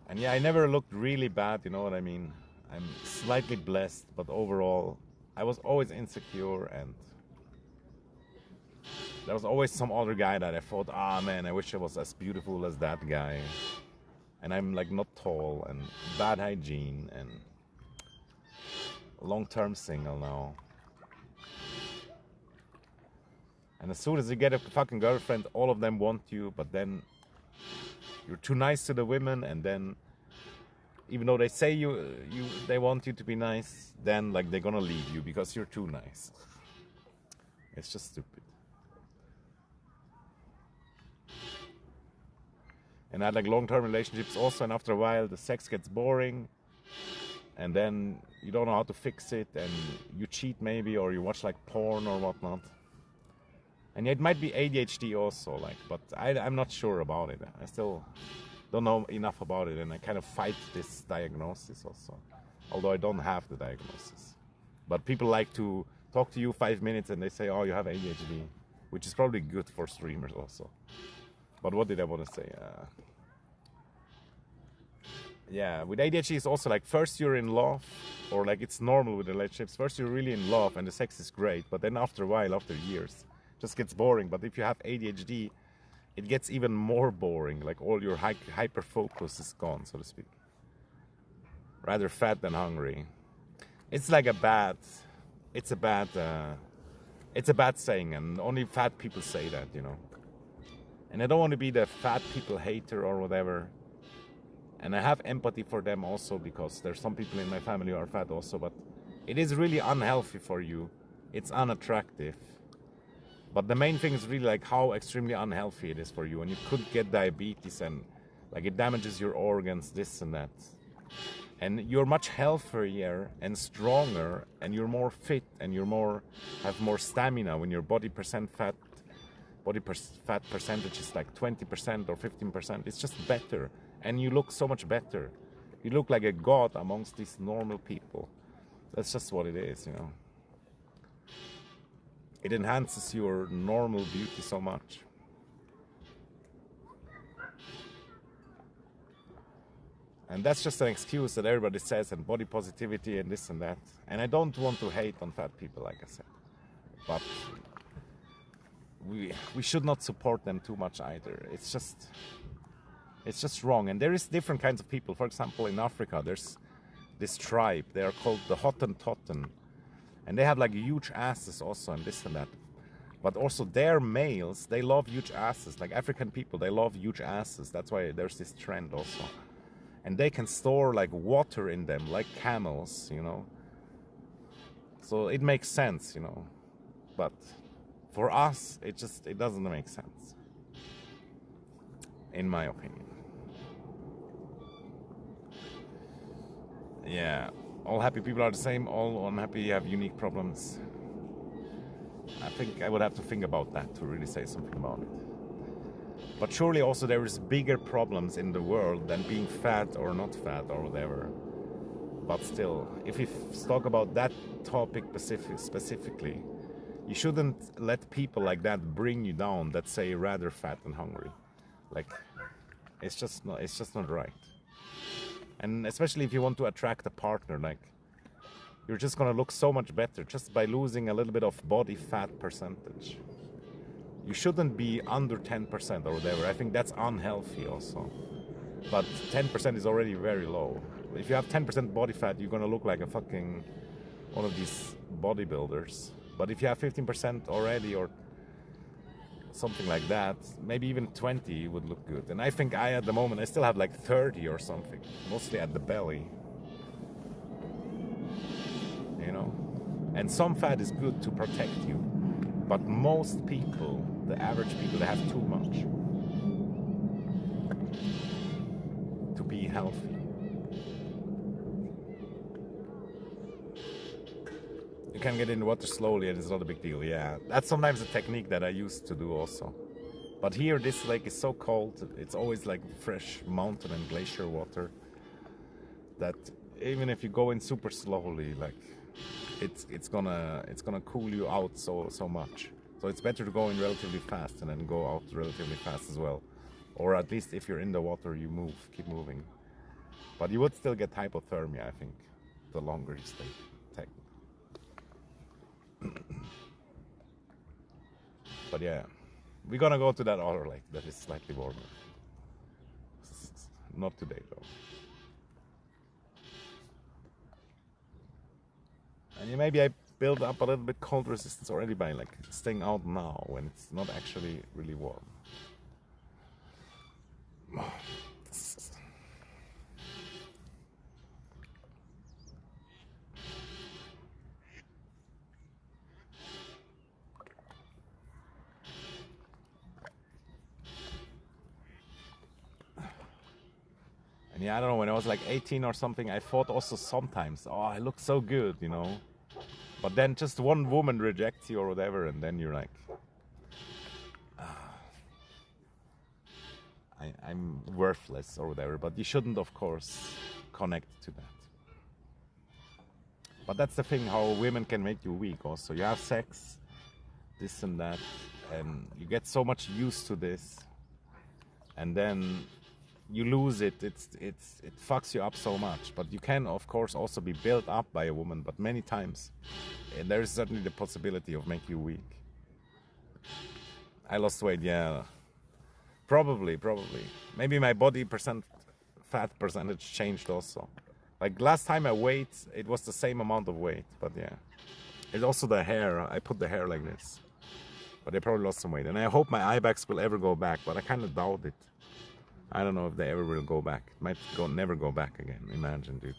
And yeah, I never looked really bad, you know what I mean? I'm slightly blessed, but overall, I was always insecure, and there was always some other guy that I thought, ah man, I wish I was as beautiful as that guy. And I'm like not tall, and bad hygiene, and long-term single now. And as soon as you get a fucking girlfriend, all of them want you, but then you're too nice to the women, and then even though they say they want you to be nice, then like they're gonna leave you because you're too nice. It's just stupid. And I had like long-term relationships also, and after a while the sex gets boring, and then you don't know how to fix it, and you cheat maybe, or you watch like porn or whatnot. And it might be ADHD also, like, but I'm not sure about it. I still don't know enough about it, and I kind of fight this diagnosis also, although I don't have the diagnosis. But people like to talk to you 5 minutes and they say, oh, you have ADHD, which is probably good for streamers also. But what did I want to say? Yeah, with ADHD it's also like first you're in love, or like it's normal with relationships. First you're really in love and the sex is great, but then after a while, after years, it just gets boring. But if you have ADHD, it gets even more boring. Like all your hyper focus is gone, so to speak. Rather fat than hungry. It's like it's a bad saying, and only fat people say that, you know. And I don't want to be the fat people hater or whatever. And I have empathy for them also, because there's some people in my family who are fat also, but it is really unhealthy for you. It's unattractive. But the main thing is really like how extremely unhealthy it is for you. And you could get diabetes, and like it damages your organs, this and that. And you're much healthier and stronger, and you're more fit, and have more stamina when your body fat percentage is like 20% or 15%. It's just better, and you look so much better. You look like a god amongst these normal people. That's just what it is, you know. It enhances your normal beauty so much. And that's just an excuse that everybody says, and body positivity and this and that. And I don't want to hate on fat people, like I said. But we should not support them too much either. It's just wrong. And there is different kinds of people. For example, in Africa, there's this tribe. They are called the Hottentotten. And they have like huge asses also and this and that. But also their males, they love huge asses. Like African people, they love huge asses. That's why there's this trend also. And they can store like water in them, like camels, you know. So it makes sense, you know. But for us, it doesn't make sense, in my opinion. Yeah, all happy people are the same. All unhappy have unique problems. I think I would have to think about that to really say something about it. But surely also there is bigger problems in the world than being fat or not fat or whatever. But still, if we talk about that topic specifically, you shouldn't let people like that bring you down that say rather fat than hungry. Like, it's just not right. And especially if you want to attract a partner, like, you're just gonna look so much better just by losing a little bit of body fat percentage. You shouldn't be under 10% or whatever. I think that's unhealthy also. But 10% is already very low. If you have 10% body fat, you're gonna look like a fucking one of these bodybuilders. But if you have 15% already or something like that, maybe even 20 would look good. And I think at the moment, I still have like 30 or something, mostly at the belly. You know? And some fat is good to protect you. But most people, the average people, they have too much to be healthy. You can get in the water slowly and it's not a big deal. Yeah, that's sometimes a technique that I used to do also. But here this lake is so cold, it's always like fresh mountain and glacier water, that even if you go in super slowly, like it's gonna cool you out so much. So it's better to go in relatively fast and then go out relatively fast as well. Or at least if you're in the water, you keep moving. But you would still get hypothermia, I think, the longer you stay. But yeah, we're gonna go to that other lake that is slightly warmer. Not today though. And maybe I build up a little bit cold resistance already by like staying out now when it's not actually really warm. And yeah, I don't know, when I was like 18 or something, I thought also sometimes, oh, I look so good, you know. But then just one woman rejects you or whatever, and then you're like, I'm worthless or whatever. But you shouldn't, of course, connect to that. But that's the thing, how women can make you weak also. You have sex, this and that, and you get so much used to this, and then you lose it. It fucks you up so much. But you can, of course, also be built up by a woman, but many times there is certainly the possibility of making you weak. I lost weight, yeah. Probably. Maybe my body fat percentage changed also. Like last time I weighed, it was the same amount of weight, but yeah. It's also the hair. I put the hair like this. But I probably lost some weight. And I hope my eye bags will ever go back, but I kind of doubt it. I don't know if they ever will go back. It might never go back again. Imagine, dude.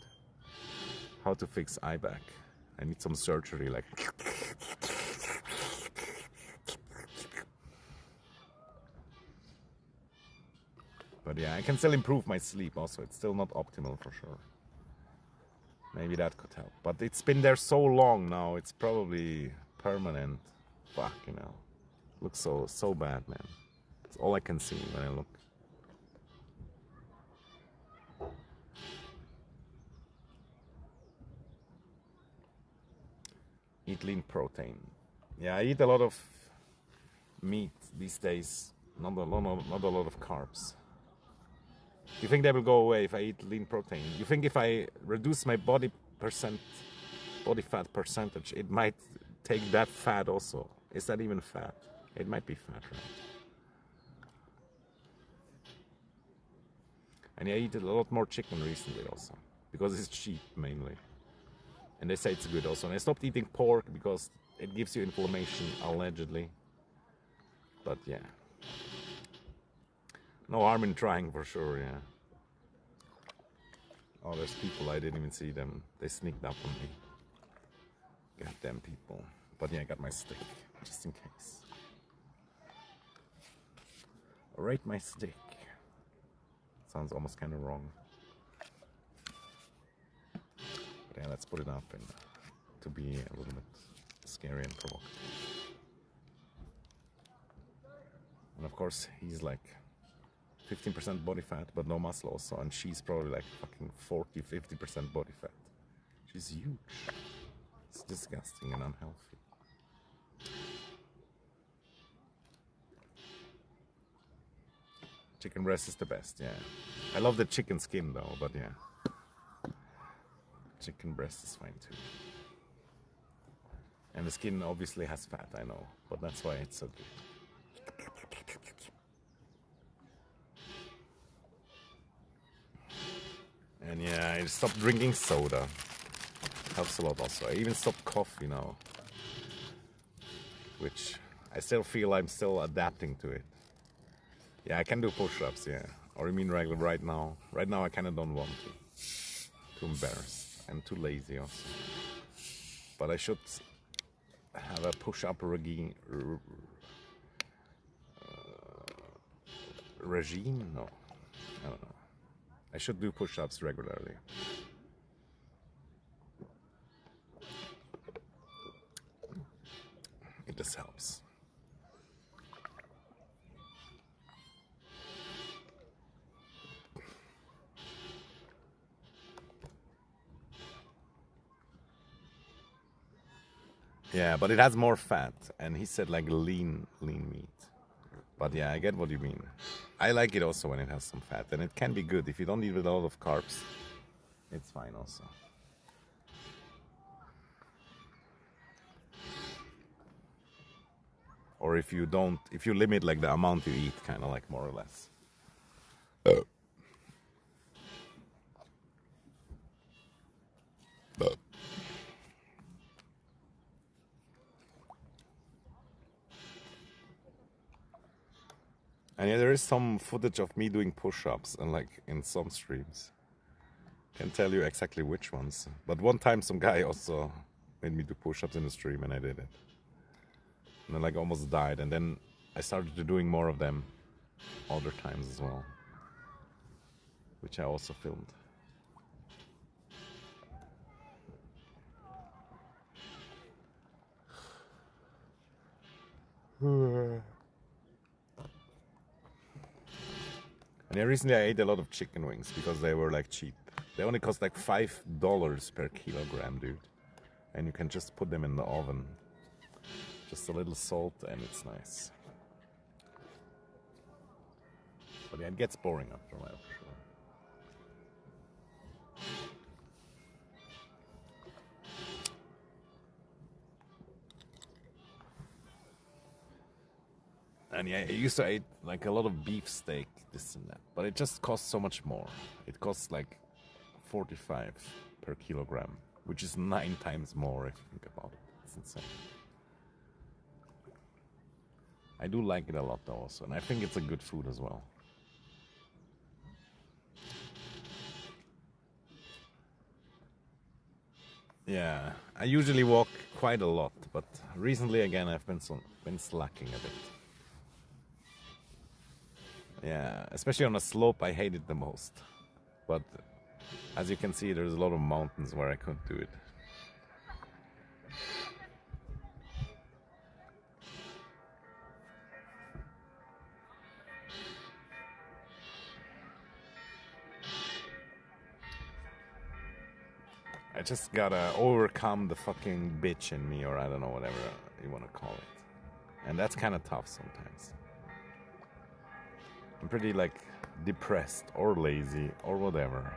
How to fix eye back. I need some surgery, like... But yeah, I can still improve my sleep also. It's still not optimal for sure. Maybe that could help. But it's been there so long now, it's probably permanent. Fuck, you know. Looks so bad, man. It's all I can see when I look. Eat lean protein. Yeah, I eat a lot of meat these days. Not a lot of carbs. Do you think they will go away if I eat lean protein? You think if I reduce my body fat percentage, it might take that fat also? Is that even fat? It might be fat, right? And I eat a lot more chicken recently also, because it's cheap mainly. And they say it's good also. And I stopped eating pork because it gives you inflammation, allegedly. But yeah. No harm in trying for sure, yeah. Oh, there's people, I didn't even see them. They sneaked up on me. Goddamn people. But yeah, I got my stick, just in case. Rate my stick. Sounds almost kind of wrong. But yeah, let's put it up and to be a little bit scary and provocative. And of course, he's like 15% body fat, but no muscle also. And she's probably like fucking 40-50% body fat. She's huge. It's disgusting and unhealthy. Chicken breast is the best, yeah. I love the chicken skin though, but yeah. Chicken breast is fine too. And the skin obviously has fat, I know, but that's why it's so good. And yeah, I stopped drinking soda. Helps a lot also. I even stopped coffee now. Which I still feel I'm still adapting to it. Yeah, I can do push-ups, yeah. Or you mean regular right now? Right now I kind of don't want to. Too embarrassed. I'm too lazy also. But I should have a push-up regime. Regime? No. I don't know. I should do push-ups regularly. It just helps. Yeah, but it has more fat, and he said like lean meat. But yeah, I get what you mean. I like it also when it has some fat, and it can be good if you don't eat with a lot of carbs. It's fine also. Or if you limit like the amount you eat, kind of like more or less. And yeah, there is some footage of me doing push-ups, and like in some streams. Can't tell you exactly which ones. But one time some guy also made me do push-ups in the stream, and I did it. And I like almost died, and then I started doing more of them other times as well, which I also filmed. And yeah, recently I ate a lot of chicken wings because they were like cheap. They only cost like $5 per kilogram, dude. And you can just put them in the oven. Just a little salt and it's nice. But yeah, it gets boring after a while for sure. And yeah, I used to eat like a lot of beef steak, this and that. But it just costs so much more. It costs like 45 per kilogram, which is 9 times more if you think about it. It's insane. I do like it a lot though also, and I think it's a good food as well. Yeah, I usually walk quite a lot, but recently again I've been slacking a bit. Yeah, especially on a slope, I hate it the most. But as you can see, there's a lot of mountains where I couldn't do it. I just gotta overcome the fucking bitch in me, or I don't know, whatever you want to call it. And that's kind of tough sometimes. I'm pretty like depressed or lazy or whatever.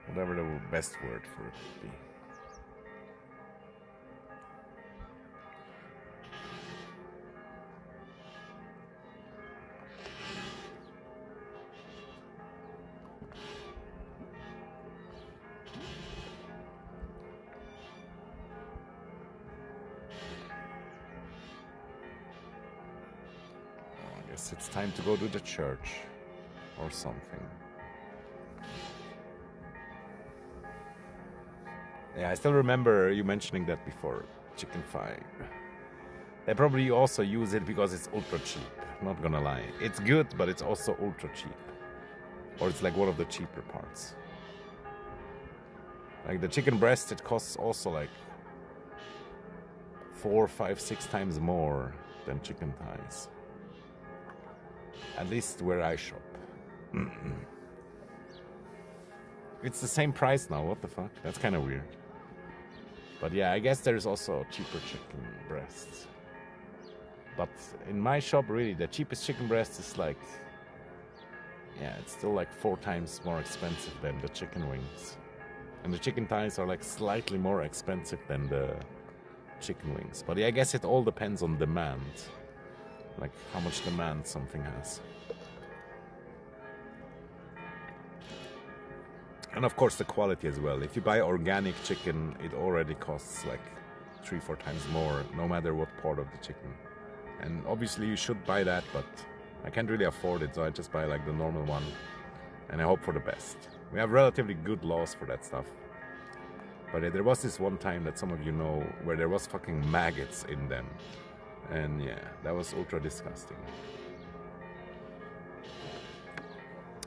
Whatever the best word for it would be. I guess it's time to go to the church or something. Yeah, I still remember you mentioning that before, chicken thigh. They probably also use it because it's ultra cheap, not gonna lie. It's good, but it's also ultra cheap. Or it's like one of the cheaper parts. Like the chicken breast, it costs also like 4, 5, 6 times more than chicken thighs. At least where I shop. It's the same price now, what the fuck? That's kind of weird. But yeah, I guess there's also cheaper chicken breasts. But in my shop, really, the cheapest chicken breast is like... Yeah, it's still like 4 times more expensive than the chicken wings. And the chicken thighs are like slightly more expensive than the chicken wings. But yeah, I guess it all depends on demand. Like how much demand something has. And of course the quality as well. If you buy organic chicken, it already costs like 3, 4 times more, no matter what part of the chicken. And obviously you should buy that, but I can't really afford it, so I just buy like the normal one. And I hope for the best. We have relatively good laws for that stuff. But there was this one time that some of you know where there was fucking maggots in them. And yeah, that was ultra disgusting.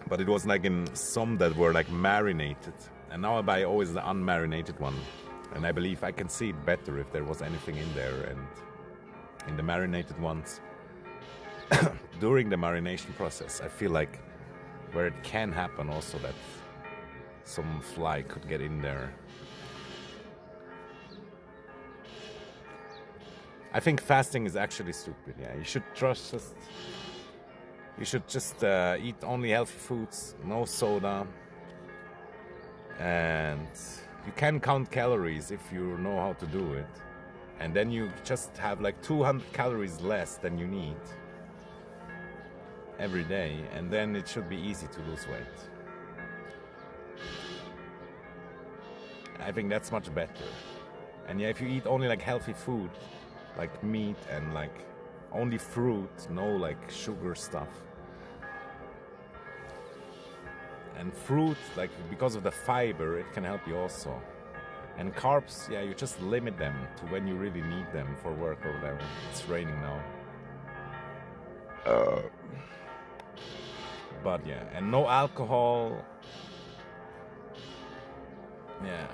But it was like in some that were like marinated. And now I buy always the unmarinated one. And I believe I can see it better if there was anything in there. And in the marinated ones, during the marination process, I feel like where it can happen also that some fly could get in there. I think fasting is actually stupid. Yeah, you should just eat only healthy foods, no soda, and you can count calories if you know how to do it, and then you just have like 200 calories less than you need every day, and then it should be easy to lose weight. I think that's much better. And yeah, if you eat only like healthy food, like meat and like only fruit, no like sugar stuff. And fruit, like because of the fiber, it can help you also. And carbs, yeah, you just limit them to when you really need them for work or whatever. It's raining now. But yeah, and no alcohol. Yeah.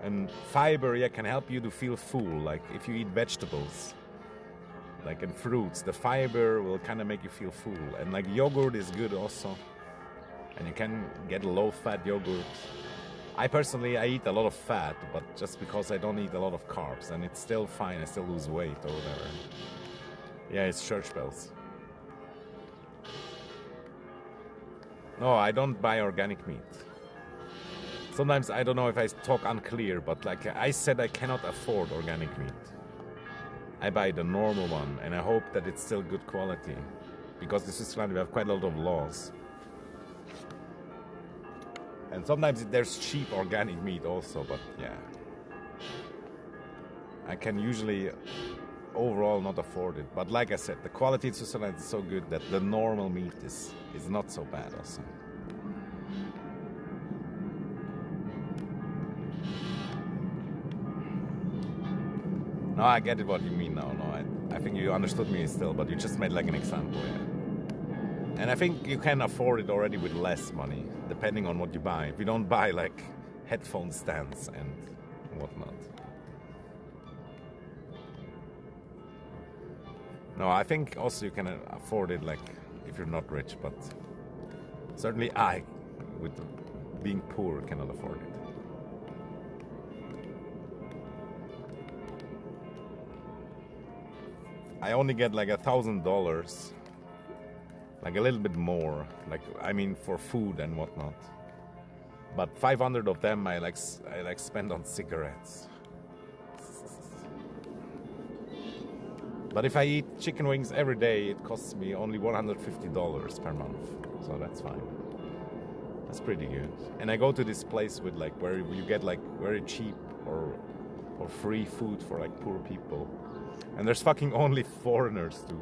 And fiber, yeah, can help you to feel full. Like if you eat vegetables, like in fruits, the fiber will kind of make you feel full. And like yogurt is good also. And you can get low-fat yogurt. I personally, I eat a lot of fat, but just because I don't eat a lot of carbs, and it's still fine. I still lose weight or whatever. Yeah, it's church bells. No, I don't buy organic meat. Sometimes I don't know if I talk unclear, but like I said, I cannot afford organic meat. I buy the normal one, and I hope that it's still good quality, because in Switzerland we have quite a lot of laws. And sometimes there's cheap organic meat also, but yeah. I can usually overall not afford it. But like I said, the quality in Switzerland is so good that the normal meat is not so bad also. No, I get it what you mean now. No, I think you understood me still, but you just made like an example, yeah. And I think you can afford it already with less money, depending on what you buy. If you don't buy like headphone stands and whatnot. No, I think also you can afford it like if you're not rich, but certainly I, with being poor, cannot afford it. I only get like $1,000 like a little bit more, like I mean for food and whatnot. But 500 of them I like spend on cigarettes. But if I eat chicken wings every day, it costs me only $150 per month, so that's fine. That's pretty good. And I go to this place with like where you get like very cheap or free food for like poor people. And there's fucking only foreigners, dude.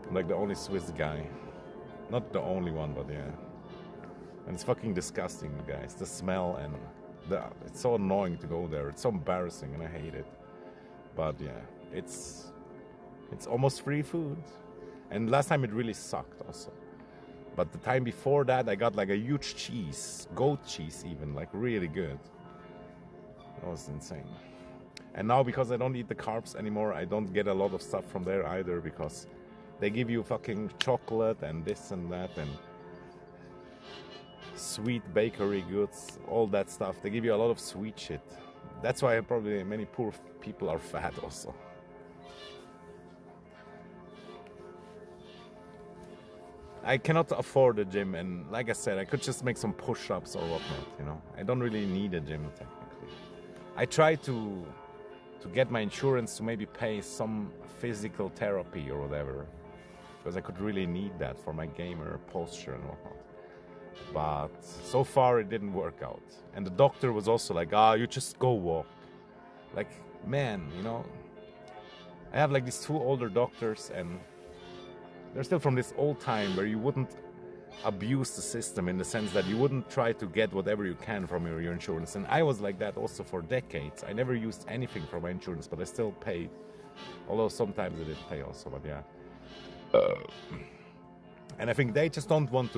I'm like the only Swiss guy. Not the only one, but yeah. And it's fucking disgusting, guys. The smell and it's so annoying to go there. It's so embarrassing and I hate it. But yeah, it's almost free food. And last time it really sucked also. But the time before that, I got like a huge cheese, goat cheese even, like really good. That was insane. And now because I don't eat the carbs anymore, I don't get a lot of stuff from there either, because they give you fucking chocolate and this and that and sweet bakery goods, all that stuff. They give you a lot of sweet shit. That's why probably many poor people are fat also. I cannot afford a gym, and like I said, I could just make some push-ups or whatnot, you know. I don't really need a gym technically. I try to get my insurance to maybe pay some physical therapy or whatever, because I could really need that for my gamer posture and whatnot. But so far it didn't work out. And the doctor was also like, you just go walk. Like, man, you know, I have like these two older doctors, and they're still from this old time where you wouldn't abuse the system in the sense that you wouldn't try to get whatever you can from your insurance. And I was like that also for decades. I never used anything from my insurance, but I still paid. Although sometimes I did pay also, but yeah. And I think they just don't want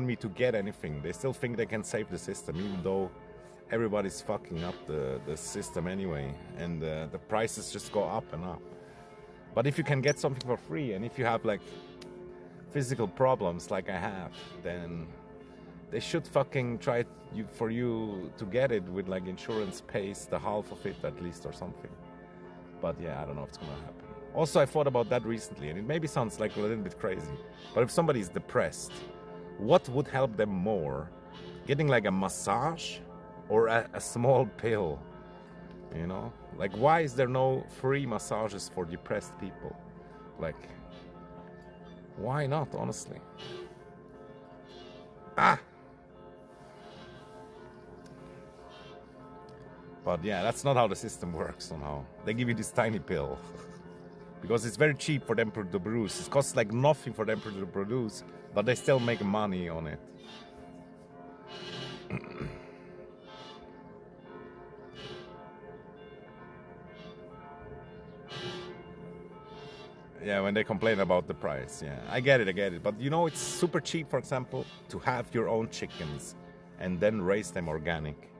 me to get anything. They still think they can save the system, even though everybody's fucking up the system anyway. And the prices just go up and up. But if you can get something for free, and if you have like physical problems like I have, then they should fucking try for you to get it with like insurance pays the half of it at least or something. But yeah, I don't know if it's gonna happen. Also, I thought about that recently, and it maybe sounds like a little bit crazy, but if somebody is depressed, what would help them more? Getting like a massage or a small pill? You know, like why is there no free massages for depressed people? Like, why not, honestly? But yeah, that's not how the system works somehow. They give you this tiny pill because it's very cheap for them to produce. It costs like nothing for them to produce, but they still make money on it. Yeah, when they complain about the price, yeah. I get it. But you know, it's super cheap, for example, to have your own chickens and then raise them organic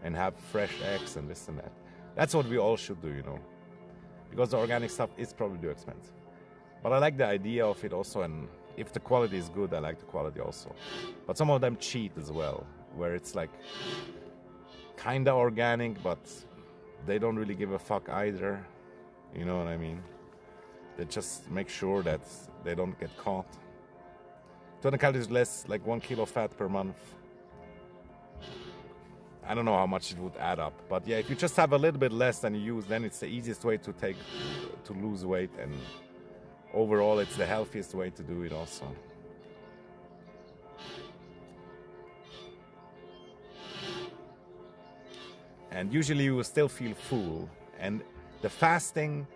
and have fresh eggs and this and that. That's what we all should do, you know. Because the organic stuff is probably too expensive. But I like the idea of it also, and if the quality is good, I like the quality also. But some of them cheat as well, where it's like kinda organic, but they don't really give a fuck either. You know what I mean? They just make sure that they don't get caught. 200 calories less, like 1 kilo fat per month. I don't know how much it would add up, but yeah, if you just have a little bit less than you use, then it's the easiest way to lose weight, and overall it's the healthiest way to do it also. And usually you will still feel full, and the fasting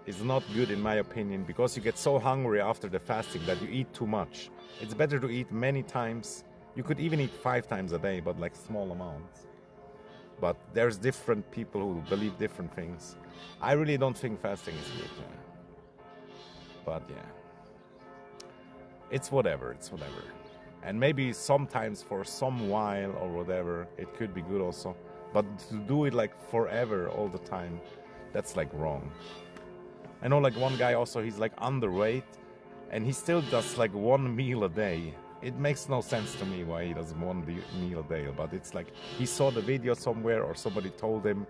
is not good in my opinion, because you get so hungry after the fasting that you eat too much. It's better to eat many times. You could even eat 5 times a day, but like small amounts. But there's different people who believe different things. I really don't think fasting is good. Yeah. But yeah, it's whatever. And maybe sometimes for some while or whatever, it could be good also. But to do it like forever all the time, that's like wrong. I know like one guy also, he's like underweight, and he still does like 1 meal a day. It makes no sense to me why he does 1 meal a day, but it's like he saw the video somewhere or somebody told him,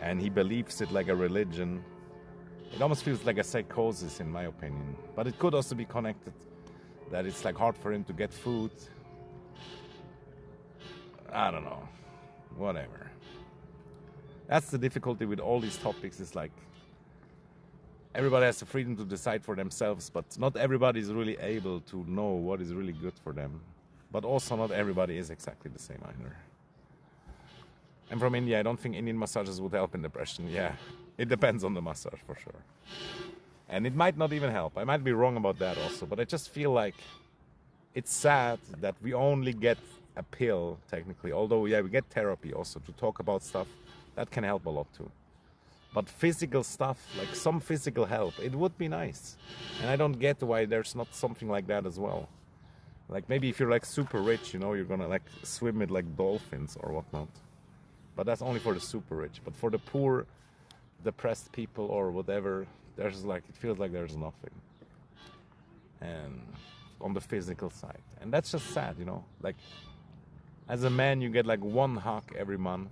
and he believes it like a religion. It almost feels like a psychosis, in my opinion. But it could also be connected that it's like hard for him to get food. I don't know. Whatever. That's the difficulty with all these topics. Is like everybody has the freedom to decide for themselves, but not everybody is really able to know what is really good for them. But also not everybody is exactly the same either. I'm from India. I don't think Indian massages would help in depression. Yeah, it depends on the massage for sure. And it might not even help. I might be wrong about that also, but I just feel like it's sad that we only get a pill, technically. Although, yeah, we get therapy also to talk about stuff. That can help a lot too. But physical stuff, like some physical help, it would be nice. And I don't get why there's not something like that as well. Like maybe if you're like super rich, you know, you're gonna like swim with like dolphins or whatnot. But that's only for the super rich. But for the poor, depressed people or whatever, there's like, it feels like there's nothing. And on the physical side. And that's just sad, you know? Like, as a man, you get like one hug every month.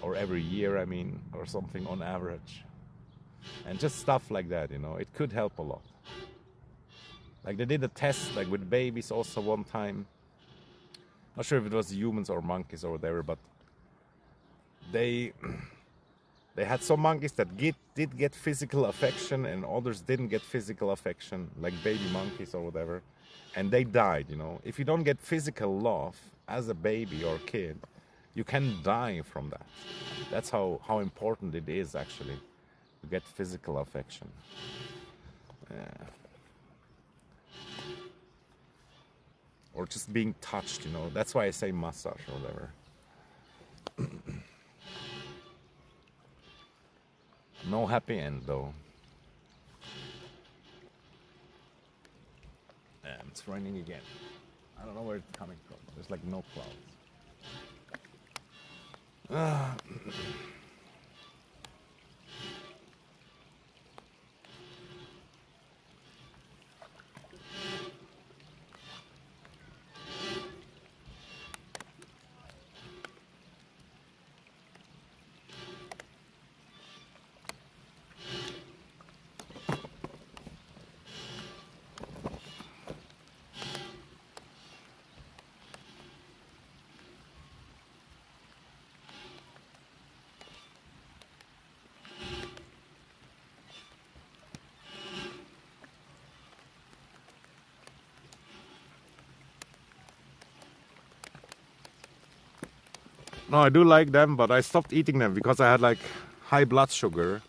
Or every year, I mean, or something on average. And just stuff like that, you know? It could help a lot. Like, they did a test, like, with babies also one time. Not sure if it was humans or monkeys or whatever, but they had some monkeys that did get physical affection and others didn't get physical affection, like baby monkeys or whatever, and they died, you know. If you don't get physical love as a baby or kid, you can die from that. That's how important it is actually to get physical affection. Yeah. Or just being touched, you know. That's why I say massage or whatever. No happy end though. And it's raining again. I don't know where it's coming from. There's like no clouds. No, I do like them, but I stopped eating them because I had like high blood sugar.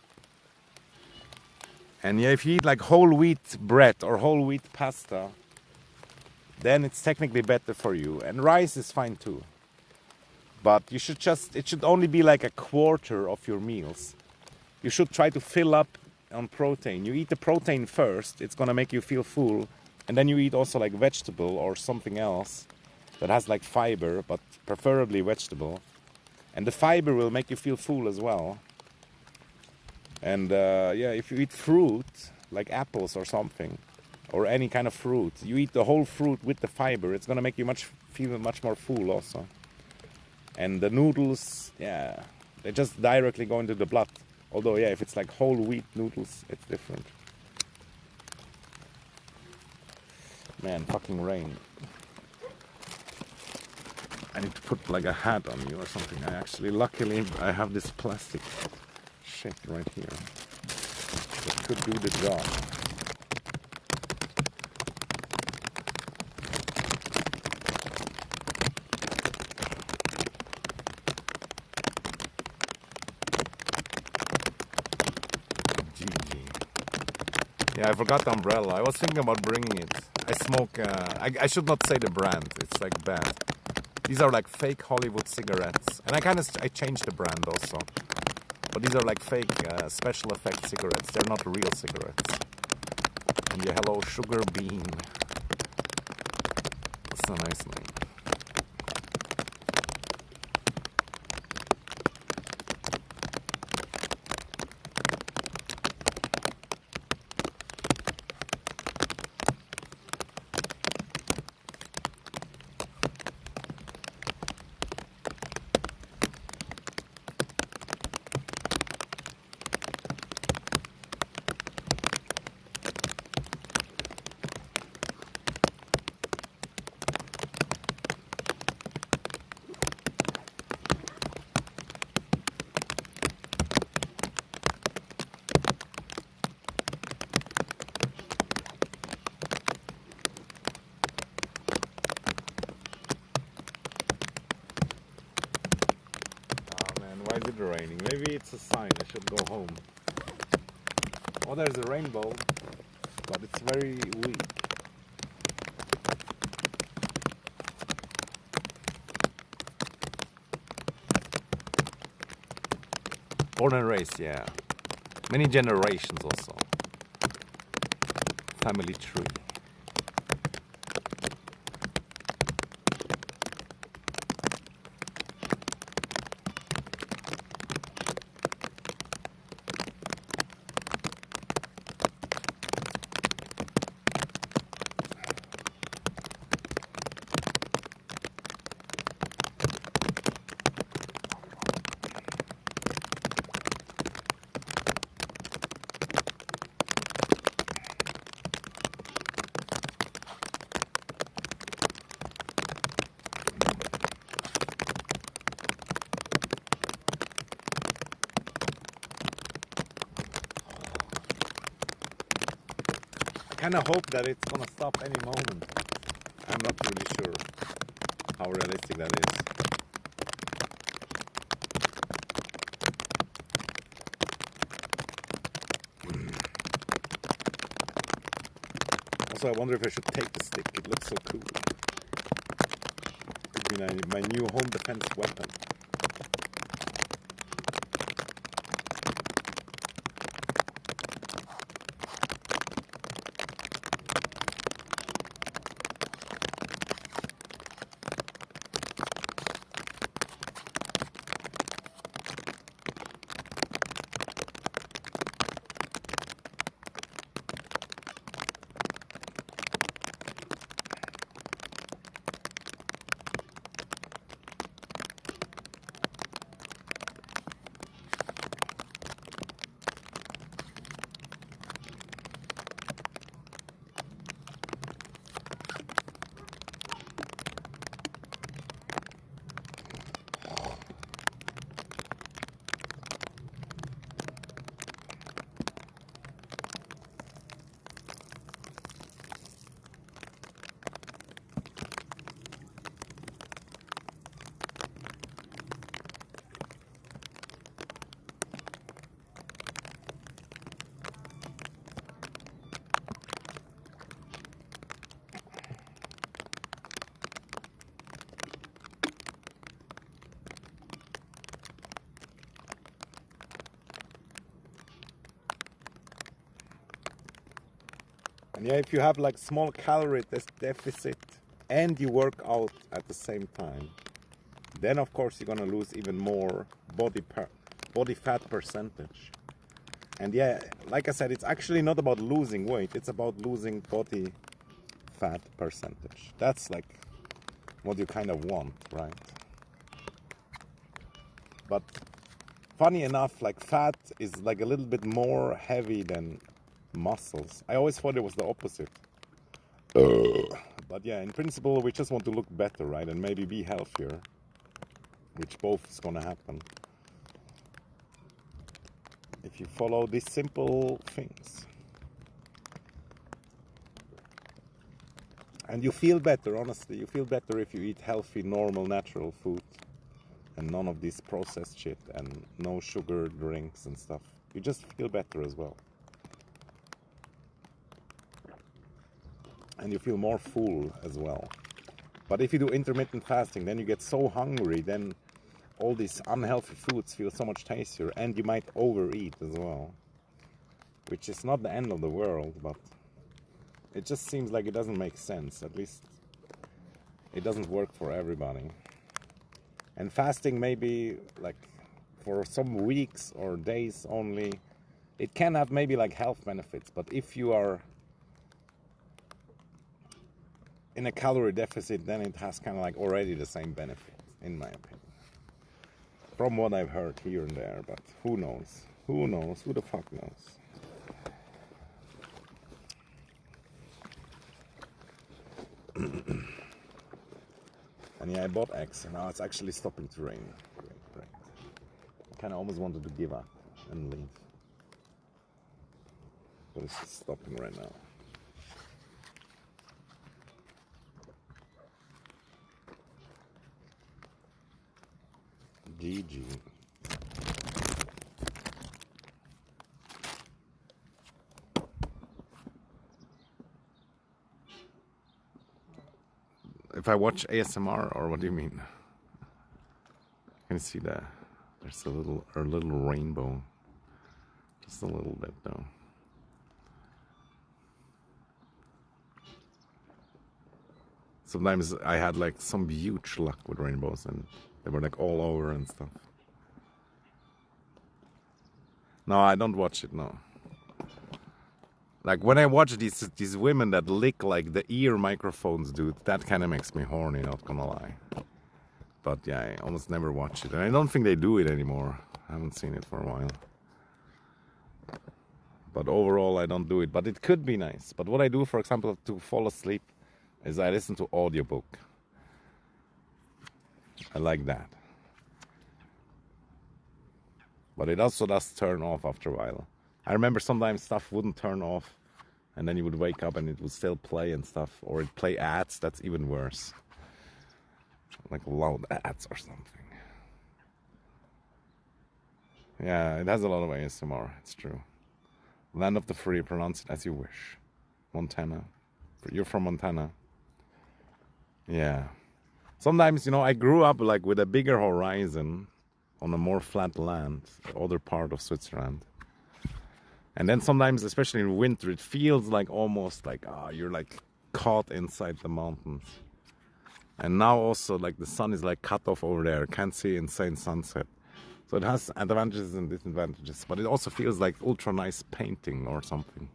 And yeah, if you eat like whole wheat bread or whole wheat pasta, then it's technically better for you. And rice is fine too. But you should it should only be like a quarter of your meals. You should try to fill up on protein. You eat the protein first, it's gonna make you feel full. And then you eat also like vegetable or something else that has like fiber, but preferably vegetable. And the fiber will make you feel full as well. And yeah, if you eat fruit, like apples or something, or any kind of fruit, you eat the whole fruit with the fiber, it's gonna make you feel much more full also. And the noodles, yeah, they just directly go into the blood. Although, yeah, if it's like whole wheat noodles, it's different. Man, fucking rain. I need to put like a hat on you or something. Luckily, I have this plastic shit right here that could do the job. GG. Yeah, I forgot the umbrella. I was thinking about bringing it. I smoke, I should not say the brand. It's like bad. These are like fake Hollywood cigarettes. And I changed the brand also. But these are like fake special effect cigarettes. They're not real cigarettes. And yeah, hello, Sugar Bean. That's a nice name. started raining. Maybe it's a sign I should go home. Oh, there's a rainbow, but it's very weak. Born and raised, yeah. Many generations also. Family tree. I kind of hope that it's gonna stop any moment. I'm not really sure how realistic that is. Also, I wonder if I should take the stick. It looks so cool. Could be my new home defense weapon. And yeah, if you have like small calorie deficit and you work out at the same time, then of course you're gonna lose even more body fat percentage. And yeah, like I said, it's actually not about losing weight, it's about losing body fat percentage. That's like what you kind of want, right? But funny enough, like fat is like a little bit more heavy than muscles. I always thought it was the opposite. But yeah, in principle, we just want to look better, right? And maybe be healthier, which both is gonna happen if you follow these simple things. And you feel better, honestly. You feel better if you eat healthy, normal, natural food and none of this processed shit and no sugar drinks and stuff. You just feel better as well. And you feel more full as well. But if you do intermittent fasting, then you get so hungry, then all these unhealthy foods feel so much tastier, and you might overeat as well, which is not the end of the world, but it just seems like it doesn't make sense. At least it doesn't work for everybody. And fasting maybe like for some weeks or days only, it can have maybe like health benefits, but if you are in a calorie deficit, then it has kind of like already the same benefit, in my opinion. From what I've heard here and there, but who knows? Who knows? Who the fuck knows? And yeah, I bought eggs, and now it's actually stopping to rain. Great. I kind of almost wanted to give up and leave, but it's just stopping right now. GG. if I watch ASMR, or what do you mean? Can you see that? There's a little rainbow. Just a little bit though. Sometimes I had like some huge luck with rainbows and they were like all over and stuff. No, I don't watch it, no. Like when I watch these women that lick like the ear microphones, dude, that kind of makes me horny, not gonna lie. But yeah, I almost never watch it. And I don't think they do it anymore. I haven't seen it for a while. But overall, I don't do it. But it could be nice. But what I do, for example, to fall asleep is I listen to audiobook. I like that. But it also does turn off after a while. I remember sometimes stuff wouldn't turn off and then you would wake up and it would still play and stuff. Or it'd play ads, that's even worse. Like loud ads or something. Yeah, it has a lot of ASMR, it's true. Land of the Free, pronounce it as you wish. Montana. You're from Montana. Yeah. Sometimes, you know, I grew up like with a bigger horizon on a more flat land, the other part of Switzerland. And then sometimes, especially in winter, it feels like almost like, you're like caught inside the mountains. And now also like the sun is like cut off over there. Can't see insane sunset. So it has advantages and disadvantages, but it also feels like ultra nice painting or something.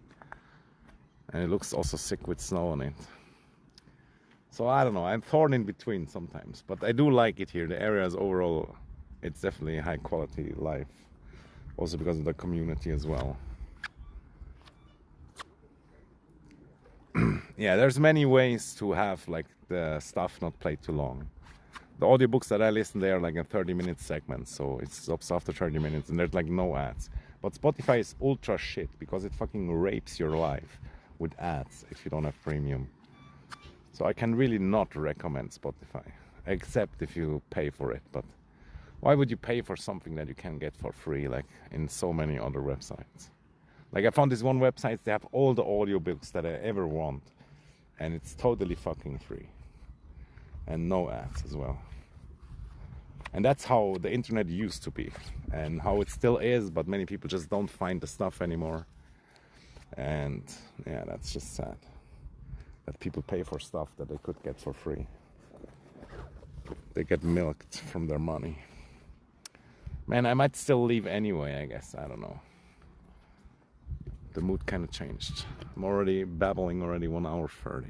And it looks also sick with snow on it. So I don't know, I'm torn in between sometimes, but I do like it here. The area is overall, it's definitely a high quality life. Also because of the community as well. Yeah, there's many ways to have like the stuff not play too long. The audiobooks that I listen, they are like a 30-minute segment, so it stops after 30 minutes and there's like no ads. But Spotify is ultra shit because it fucking rapes your life with ads if you don't have premium. So I can really not recommend Spotify, except if you pay for it. But why would you pay for something that you can get for free, like in so many other websites? Like I found this one website, they have all the audiobooks that I ever want, and it's totally fucking free. And no ads as well. And that's how the internet used to be, and how it still is, but many people just don't find the stuff anymore. And yeah, that's just sad. That people pay for stuff that they could get for free. They get milked from their money. Man, I might still leave anyway, I guess. I don't know. The mood kind of changed. I'm already babbling 1 hour 30.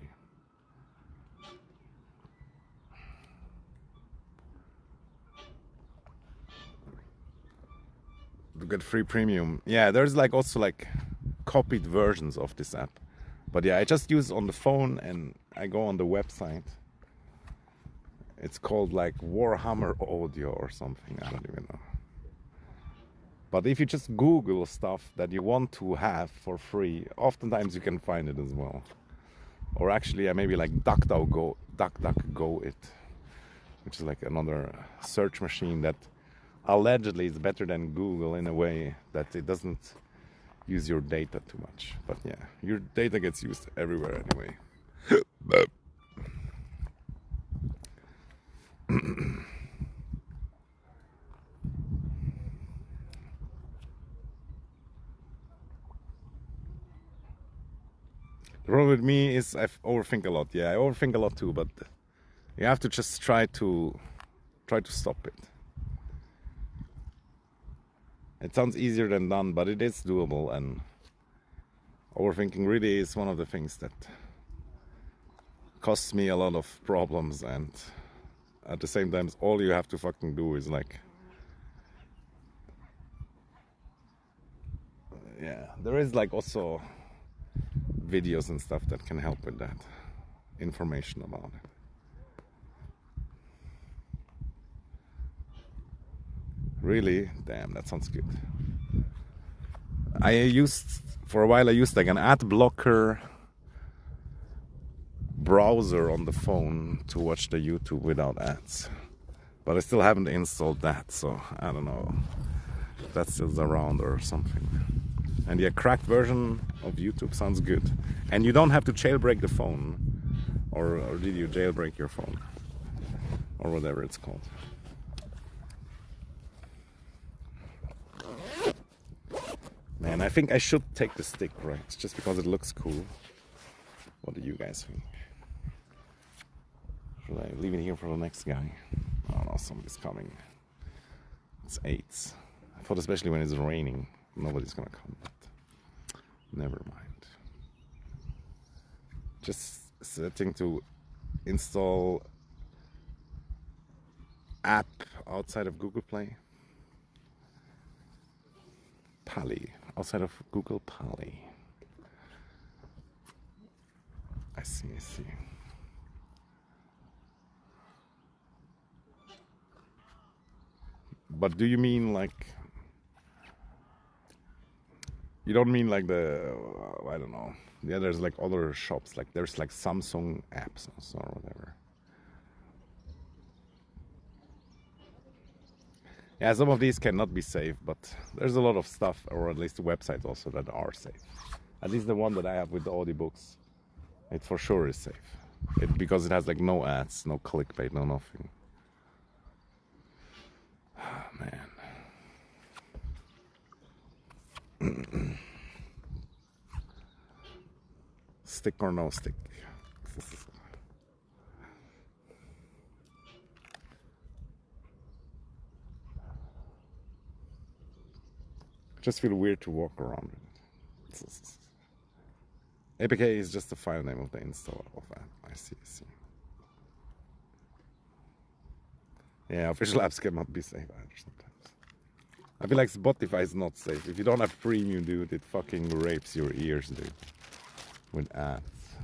To get free premium. Yeah, there's like also like copied versions of this app. But yeah, I just use it on the phone and I go on the website. It's called like Warhammer Audio or something. I don't even know. But if you just Google stuff that you want to have for free, oftentimes you can find it as well. Or actually, maybe like DuckDuckGo it, which is like another search machine that allegedly is better than Google in a way that it doesn't use your data too much. But yeah, your data gets used everywhere anyway. The problem with me is I overthink a lot. Yeah, I overthink a lot too, but you have to just try to stop it. It sounds easier than done, but it is doable, and overthinking really is one of the things that costs me a lot of problems, and at the same time, all you have to fucking do is like, yeah, there is like also videos and stuff that can help with that, information about it. Really? Damn, that sounds good. For a while I used like an ad blocker browser on the phone to watch the YouTube without ads. But I still haven't installed that, so I don't know if that's still around or something. And the cracked version of YouTube sounds good. And you don't have to jailbreak the phone. Or did you jailbreak your phone? Or whatever it's called. Man, I think I should take the stick, right? Just because it looks cool. What do you guys think? Should I leave it here for the next guy? Oh no, somebody's coming. It's 8. I thought especially when it's raining, nobody's gonna come, but never mind. Just setting to install app outside of Google Play. Pali, outside of Google Pali. I see. But do you mean like, you don't mean like the, I don't know. Yeah, there's like other shops, like there's like Samsung apps or whatever. Yeah, some of these cannot be safe, but there's a lot of stuff, or at least websites also, that are safe. At least the one that I have with the audiobooks, it for sure is safe. Because it has like no ads, no clickbait, no nothing. Oh, man. Stick or no stick? I just feel weird to walk around with it. APK is just the file name of the installer of that. I see. Yeah, official apps cannot be safe either sometimes. I feel like Spotify is not safe. If you don't have premium, dude, it fucking rapes your ears, dude, with ads.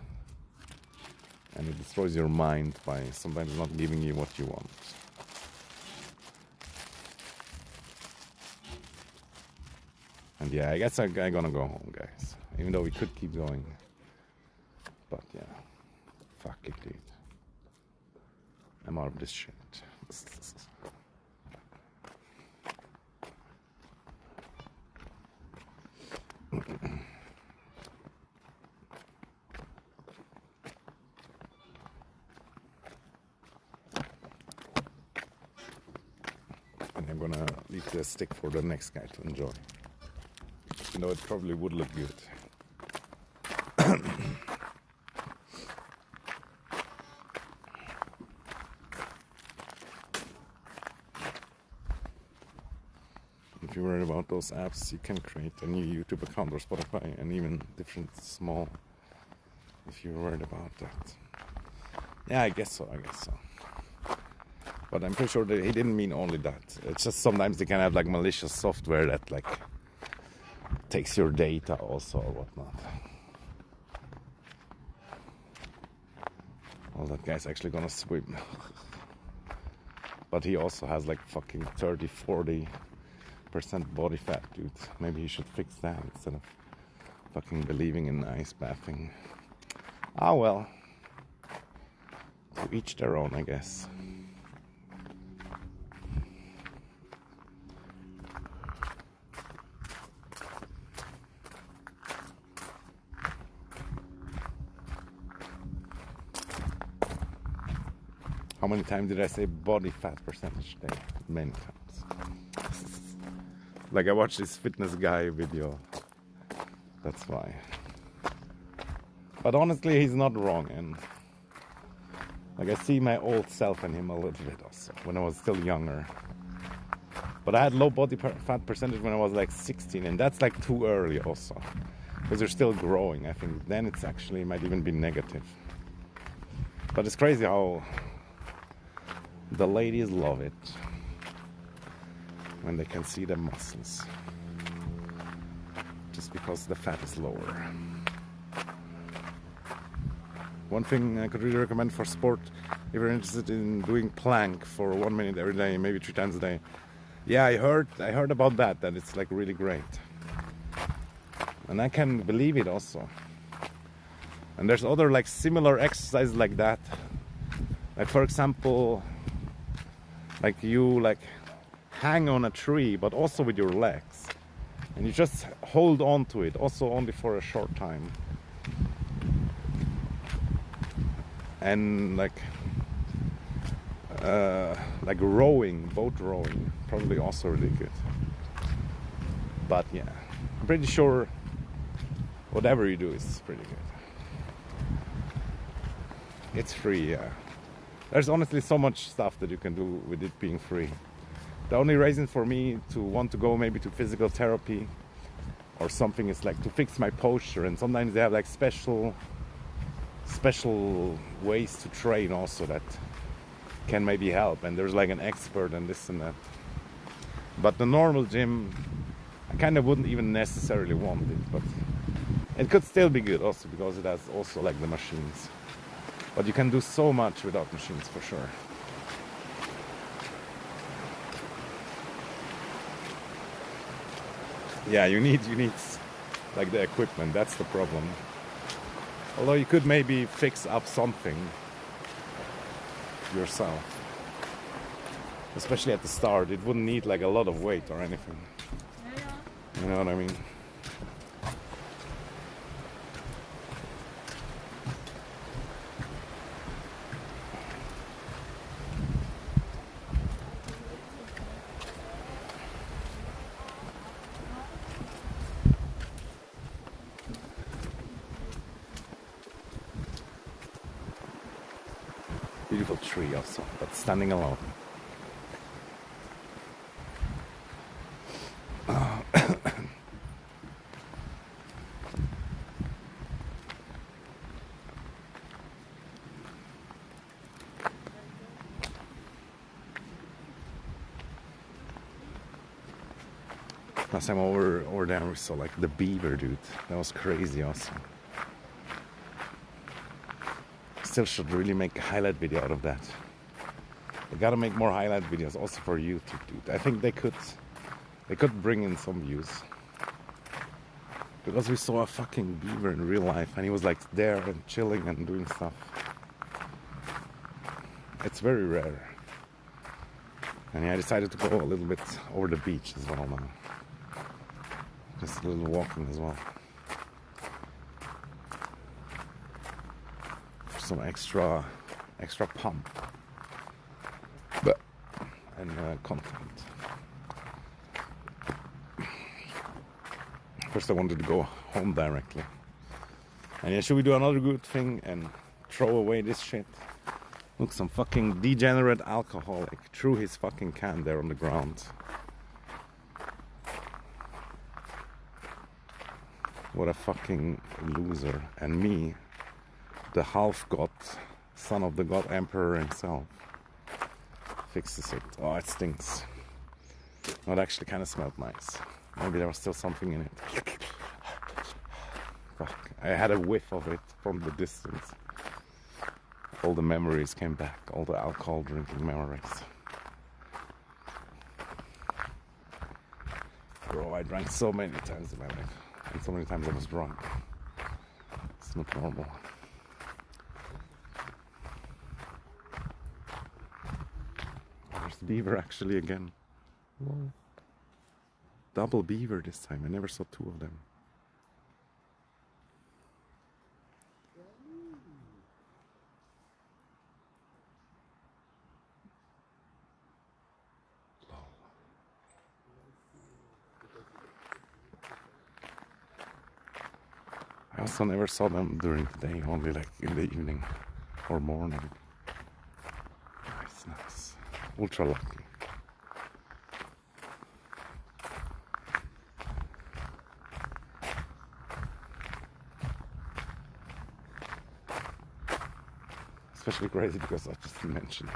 And it destroys your mind by sometimes not giving you what you want. And yeah, I guess I'm gonna go home, guys. Even though we could keep going. But yeah, fuck it, dude. I'm out of this shit. And I'm gonna leave the stick for the next guy to enjoy. You know, it probably would look good. If you're worried about those apps, you can create a new YouTube account or Spotify, and even different small, if you're worried about that. Yeah, I guess so. But I'm pretty sure that he didn't mean only that. It's just sometimes they can have like malicious software that like takes your data also or whatnot. Well, that guy's actually gonna swim. But he also has like fucking 30-40% body fat, dude. Maybe he should fix that instead of fucking believing in ice bathing. Ah well. To each their own, I guess. How many times did I say body fat percentage today? Many times. Like I watched this fitness guy video. That's why. But honestly, he's not wrong, and like I see my old self in him a little bit also, when I was still younger. But I had low body fat percentage when I was like 16, and that's like too early also. Because you're still growing, I think. Then it's actually might even be negative. But it's crazy how the ladies love it when they can see the muscles. Just because the fat is lower. One thing I could really recommend for sport, if you're interested in doing plank for 1 minute every day, maybe 3 times a day. Yeah, I heard about that it's like really great. And I can believe it also. And there's other like similar exercises like that. Like for example, like you like hang on a tree, but also with your legs. And you just hold on to it, also only for a short time. and like rowing, boat rowing, probably also really good. But yeah, I'm pretty sure whatever you do is pretty good. It's free, yeah. There's honestly so much stuff that you can do with it being free. The only reason for me to want to go maybe to physical therapy or something is like to fix my posture, and sometimes they have like special ways to train also that can maybe help, and there's like an expert and this and that. But the normal gym, I kind of wouldn't even necessarily want it, but it could still be good also because it has also like the machines. But you can do so much without machines for sure. Yeah, you need like the equipment. That's the problem. Although you could maybe fix up something yourself, especially at the start. It wouldn't need like a lot of weight or anything. You know what I mean? Beautiful tree also, but standing alone. Last time over there we saw like the beaver, dude. That was crazy also. Still should really make a highlight video out of that. They gotta make more highlight videos also for YouTube, dude. I think they could bring in some views. Because we saw a fucking beaver in real life and he was like there and chilling and doing stuff. It's very rare. And yeah, I decided to go a little bit over the beach as well now. Just a little walking as well. For some extra pump. And content. First I wanted to go home directly. And yeah, should we do another good thing and throw away this shit? Look, some fucking degenerate alcoholic threw his fucking can there on the ground. What a fucking loser. And me, the half-god, son of the god emperor himself, fixes it. Oh, it stinks. No, it actually kind of smelled nice. Maybe there was still something in it. Fuck, I had a whiff of it from the distance. All the memories came back, all the alcohol drinking memories. Bro, I drank so many times in my life. And so many times I was drunk. It's not normal. There's the beaver actually again. Whoa. Double beaver this time. I never saw two of them. I also never saw them during the day, only like in the evening or morning. Nice. Ultra lucky. Especially crazy because I just mentioned it.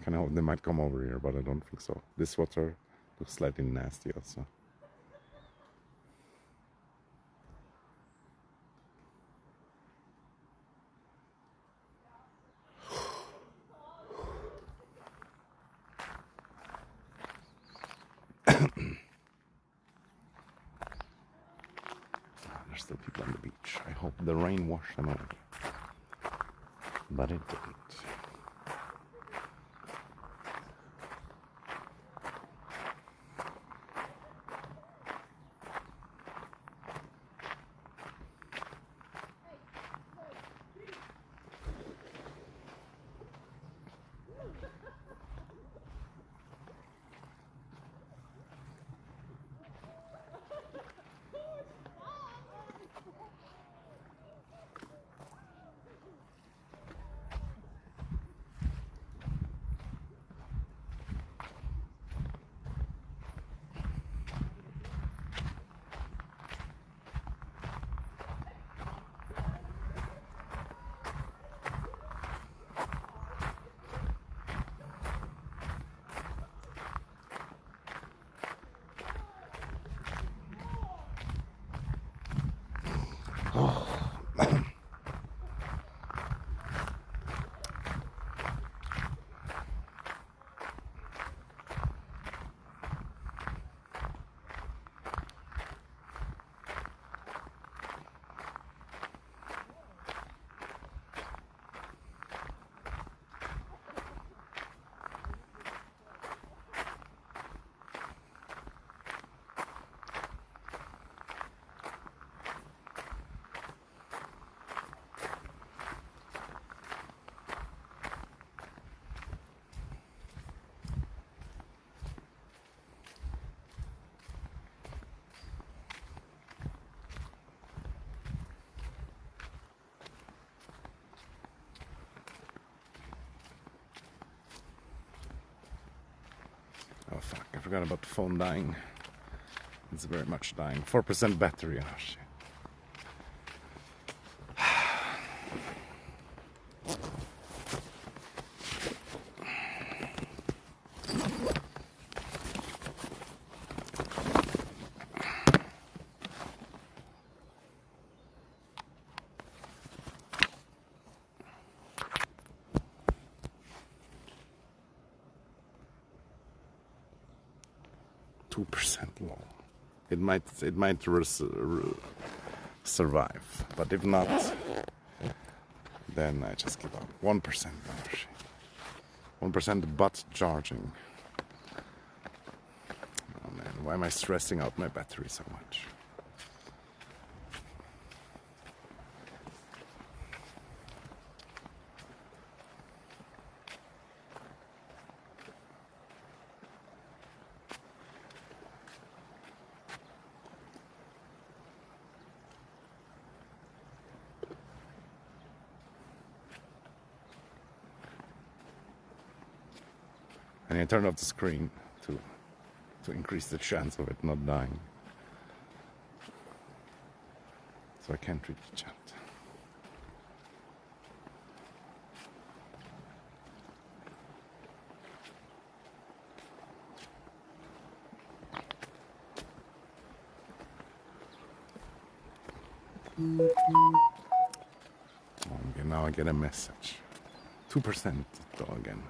I know they might come over here, but I don't think so. This water looks slightly nasty also. There's still people on the beach. I hope the rain washed them out. But it didn't. Oh fuck, I forgot about the phone dying. It's very much dying. 4% battery. Oh shit. 2% low. It might survive, but if not, then I just give up. 1%. Oh shit. 1% but charging. Oh man, why am I stressing out my battery so much? And I turned off the screen to increase the chance of it not dying. So I can't read the chat. Okay, now I get a message. 2% though again.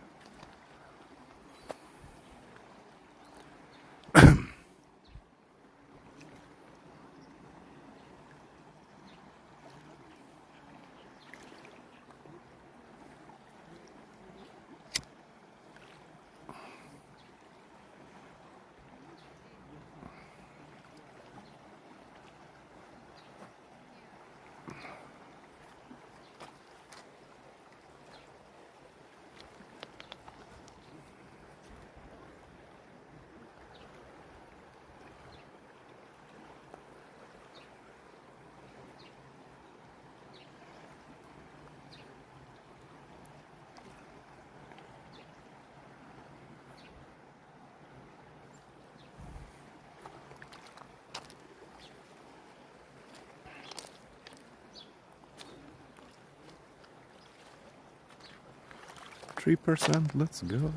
%, let's go.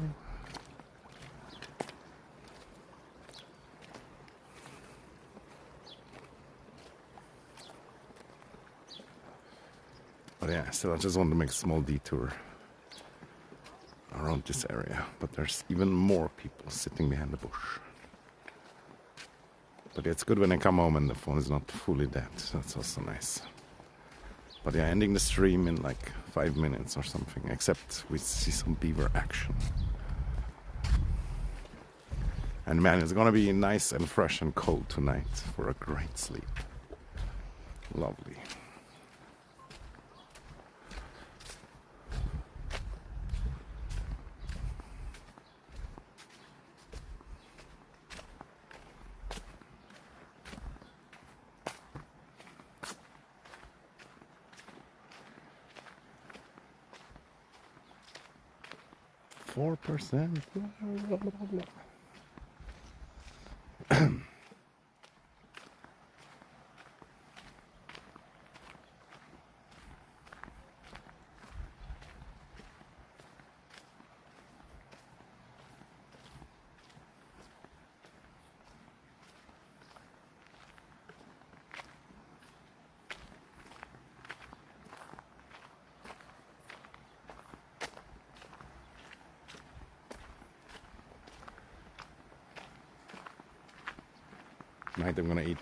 But yeah, still I just want to make a small detour around this area. But there's even more people sitting behind the bush. But yeah, it's good when I come home and the phone is not fully dead. That's also nice. But yeah, ending the stream in like 5 minutes or something, except we see some beaver action. And man, it's gonna be nice and fresh and cold tonight for a great sleep. Lovely. %. Blah, blah, blah, blah. Tonight I'm gonna eat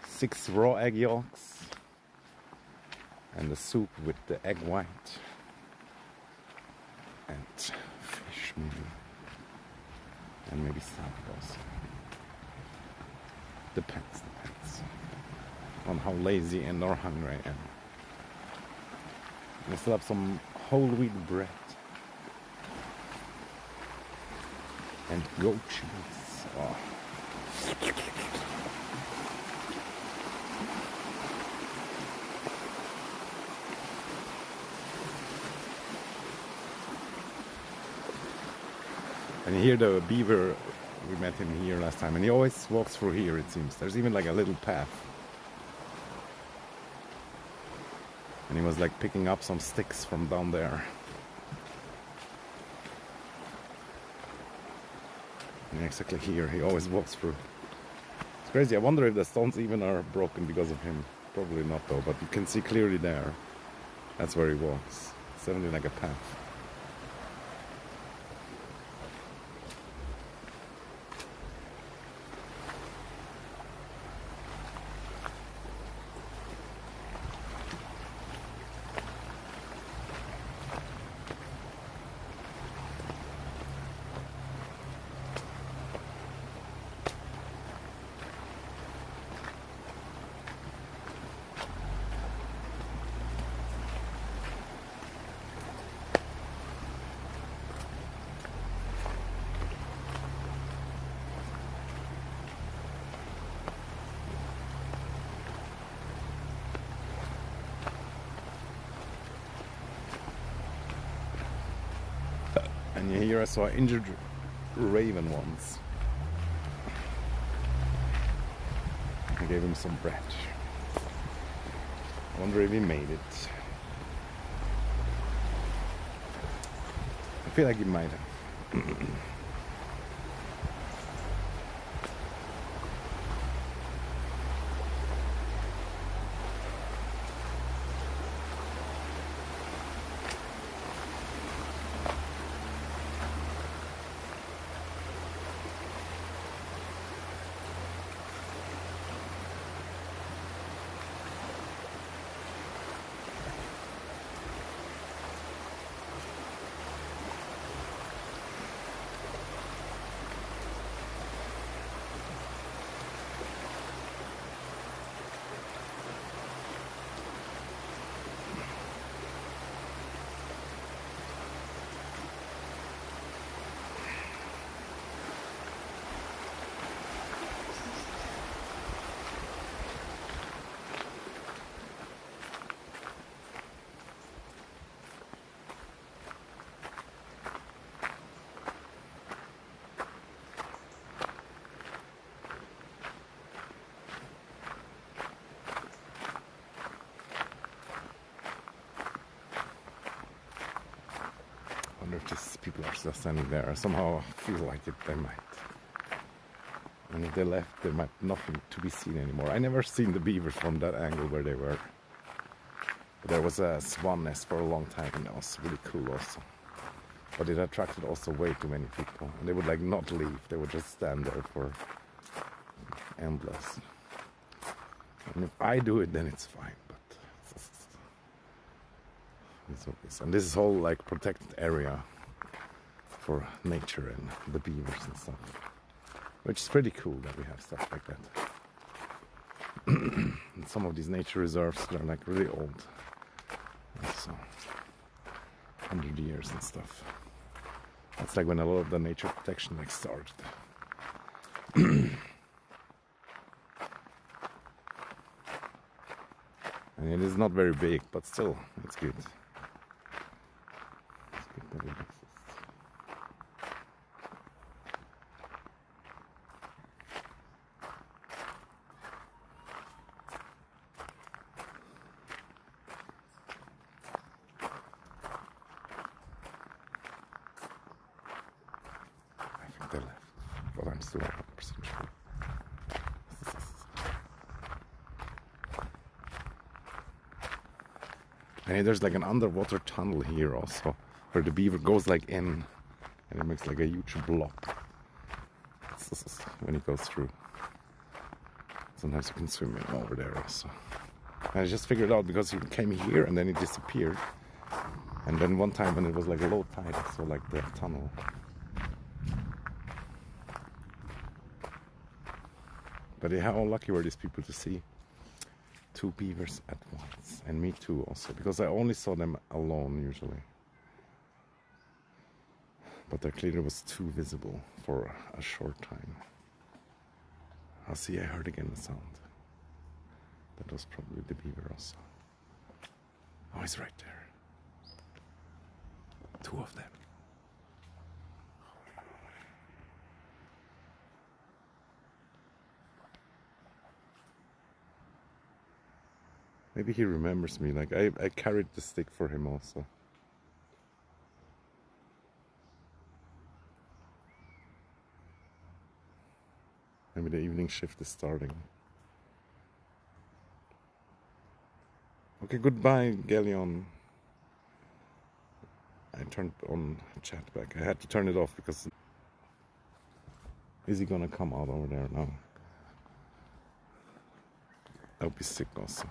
6 raw egg yolks and the soup with the egg white and fish maybe, and maybe salad also. Depends on how lazy and or hungry I am. I still have some whole wheat bread and goat cheese. Oh. And here the beaver, we met him here last time, and he always walks through here, it seems. There's even like a little path. And he was like picking up some sticks from down there. And exactly here, he always walks through. It's crazy. I wonder if the stones even are broken because of him. Probably not though, but you can see clearly there. That's where he walks. It's definitely like a path. And here I saw an injured raven once. I gave him some bread. I wonder if he made it. I feel like he might have. I wonder if these people are still standing there. Somehow I feel like it, they might. And if they left, there might nothing to be seen anymore. I never seen the beavers from that angle where they were. But there was a swan nest for a long time, and that was really cool also. But it attracted also way too many people. And they would like not leave. They would just stand there for endless. And if I do it, then it's fine. But it's obvious. And this is whole like protected area for nature and the beavers and stuff. Which is pretty cool that we have stuff like that. And some of these nature reserves, they're like really old. So 100 years and stuff. That's like when a lot of the nature protection like started. And it is not very big, but still, it's good. It's good that it exists. I think they left, but I'm still 100% sure. And there's like an underwater tunnel here also, where the beaver goes like in, and it makes like a huge blob when he goes through. Sometimes you can swim in over there also. And I just figured out because he came here and then he disappeared. And then one time when it was like low tide, I saw like the tunnel. But how lucky were these people to see 2 beavers at once, and me too also, because I only saw them alone usually. But there clearly was 2 visible for a short time. I'll see, I heard again the sound. That was probably the beaver also. Oh, he's right there. 2 of them. Maybe he remembers me. Like I carried the stick for him also. Maybe the evening shift is starting. Okay, goodbye, Galleon. I turned on chat back. I had to turn it off because... Is he gonna come out over there now? I'll be sick also.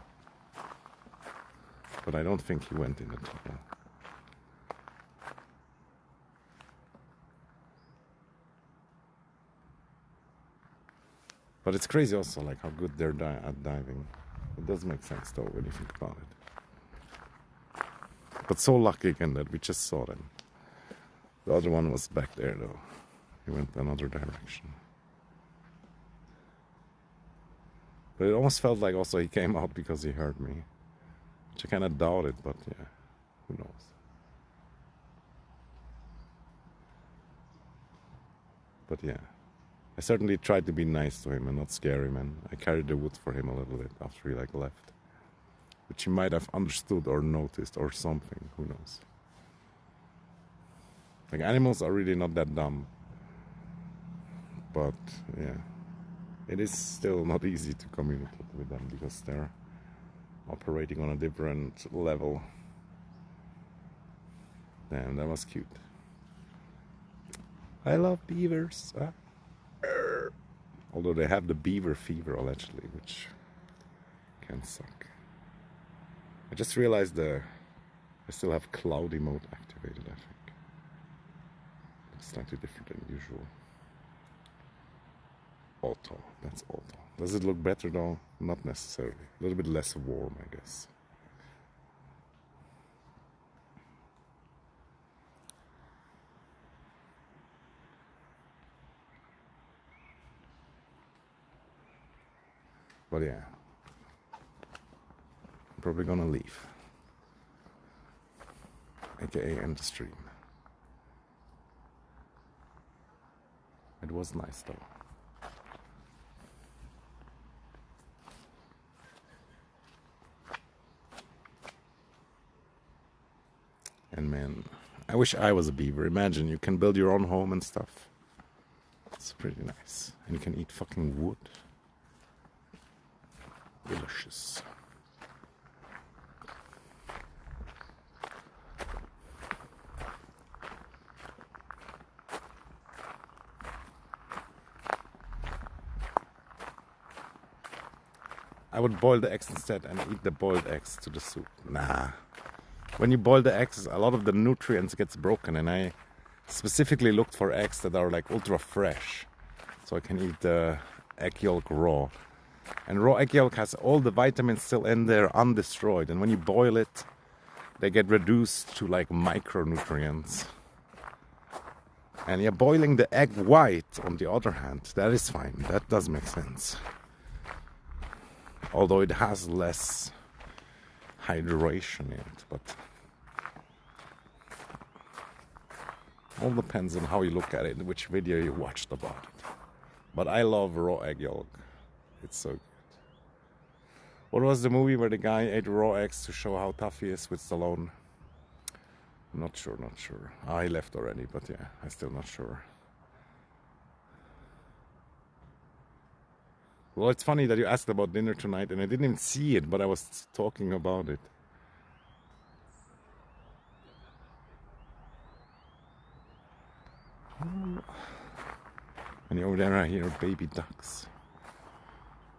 But I don't think he went in the tunnel. But it's crazy also, like how good they're at diving. It does make sense though when you think about it. But so lucky again that we just saw them. The other one was back there though. He went another direction. But it almost felt like also he came out because he heard me. Which I kind of doubted, but yeah, who knows. But yeah, I certainly tried to be nice to him and not scare him, and I carried the wood for him a little bit after he like left. Which he might have understood or noticed or something, who knows. Like animals are really not that dumb. But yeah, it is still not easy to communicate with them because they're operating on a different level. Damn, that was cute. I love beavers. Although they have the beaver fever allegedly, which can suck. I just realized I still have cloudy mode activated, I think. It's slightly different than usual. Auto, that's auto. Does it look better though? Not necessarily. A little bit less warm, I guess. But yeah, I'm probably gonna leave. AKA end the stream. It was nice though. And man, I wish I was a beaver. Imagine you can build your own home and stuff. It's pretty nice. And you can eat fucking wood. Delicious. I would boil the eggs instead and eat the boiled eggs to the soup. Nah. When you boil the eggs, a lot of the nutrients gets broken, and I specifically looked for eggs that are like ultra fresh, so I can eat the egg yolk raw. And raw egg yolk has all the vitamins still in there, undestroyed, and when you boil it, they get reduced to like micronutrients. And yeah, boiling the egg white, on the other hand, that is fine. That does make sense. Although it has less hydration in it, but all depends on how you look at it, which video you watched about it. But I love raw egg yolk. It's so good. What was the movie where the guy ate raw eggs to show how tough he is with Stallone? Not sure. He left already, but yeah, I'm still not sure. Well, it's funny that you asked about dinner tonight, and I didn't even see it, but I was talking about it. And over there I hear baby ducks,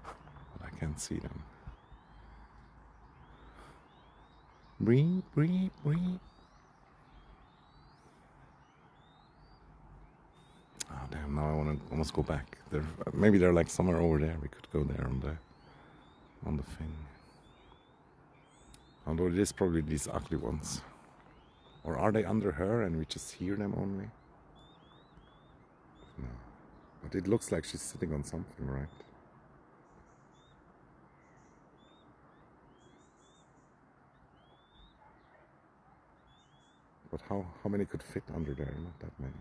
but I can't see them. Breathe, breathe, breathe. Oh damn! Now I want to almost go back. Maybe they're like somewhere over there. We could go there on the thing. Although it is probably these ugly ones, or are they under her and we just hear them only? No, but it looks like she's sitting on something, right? But how many could fit under there? Not that many.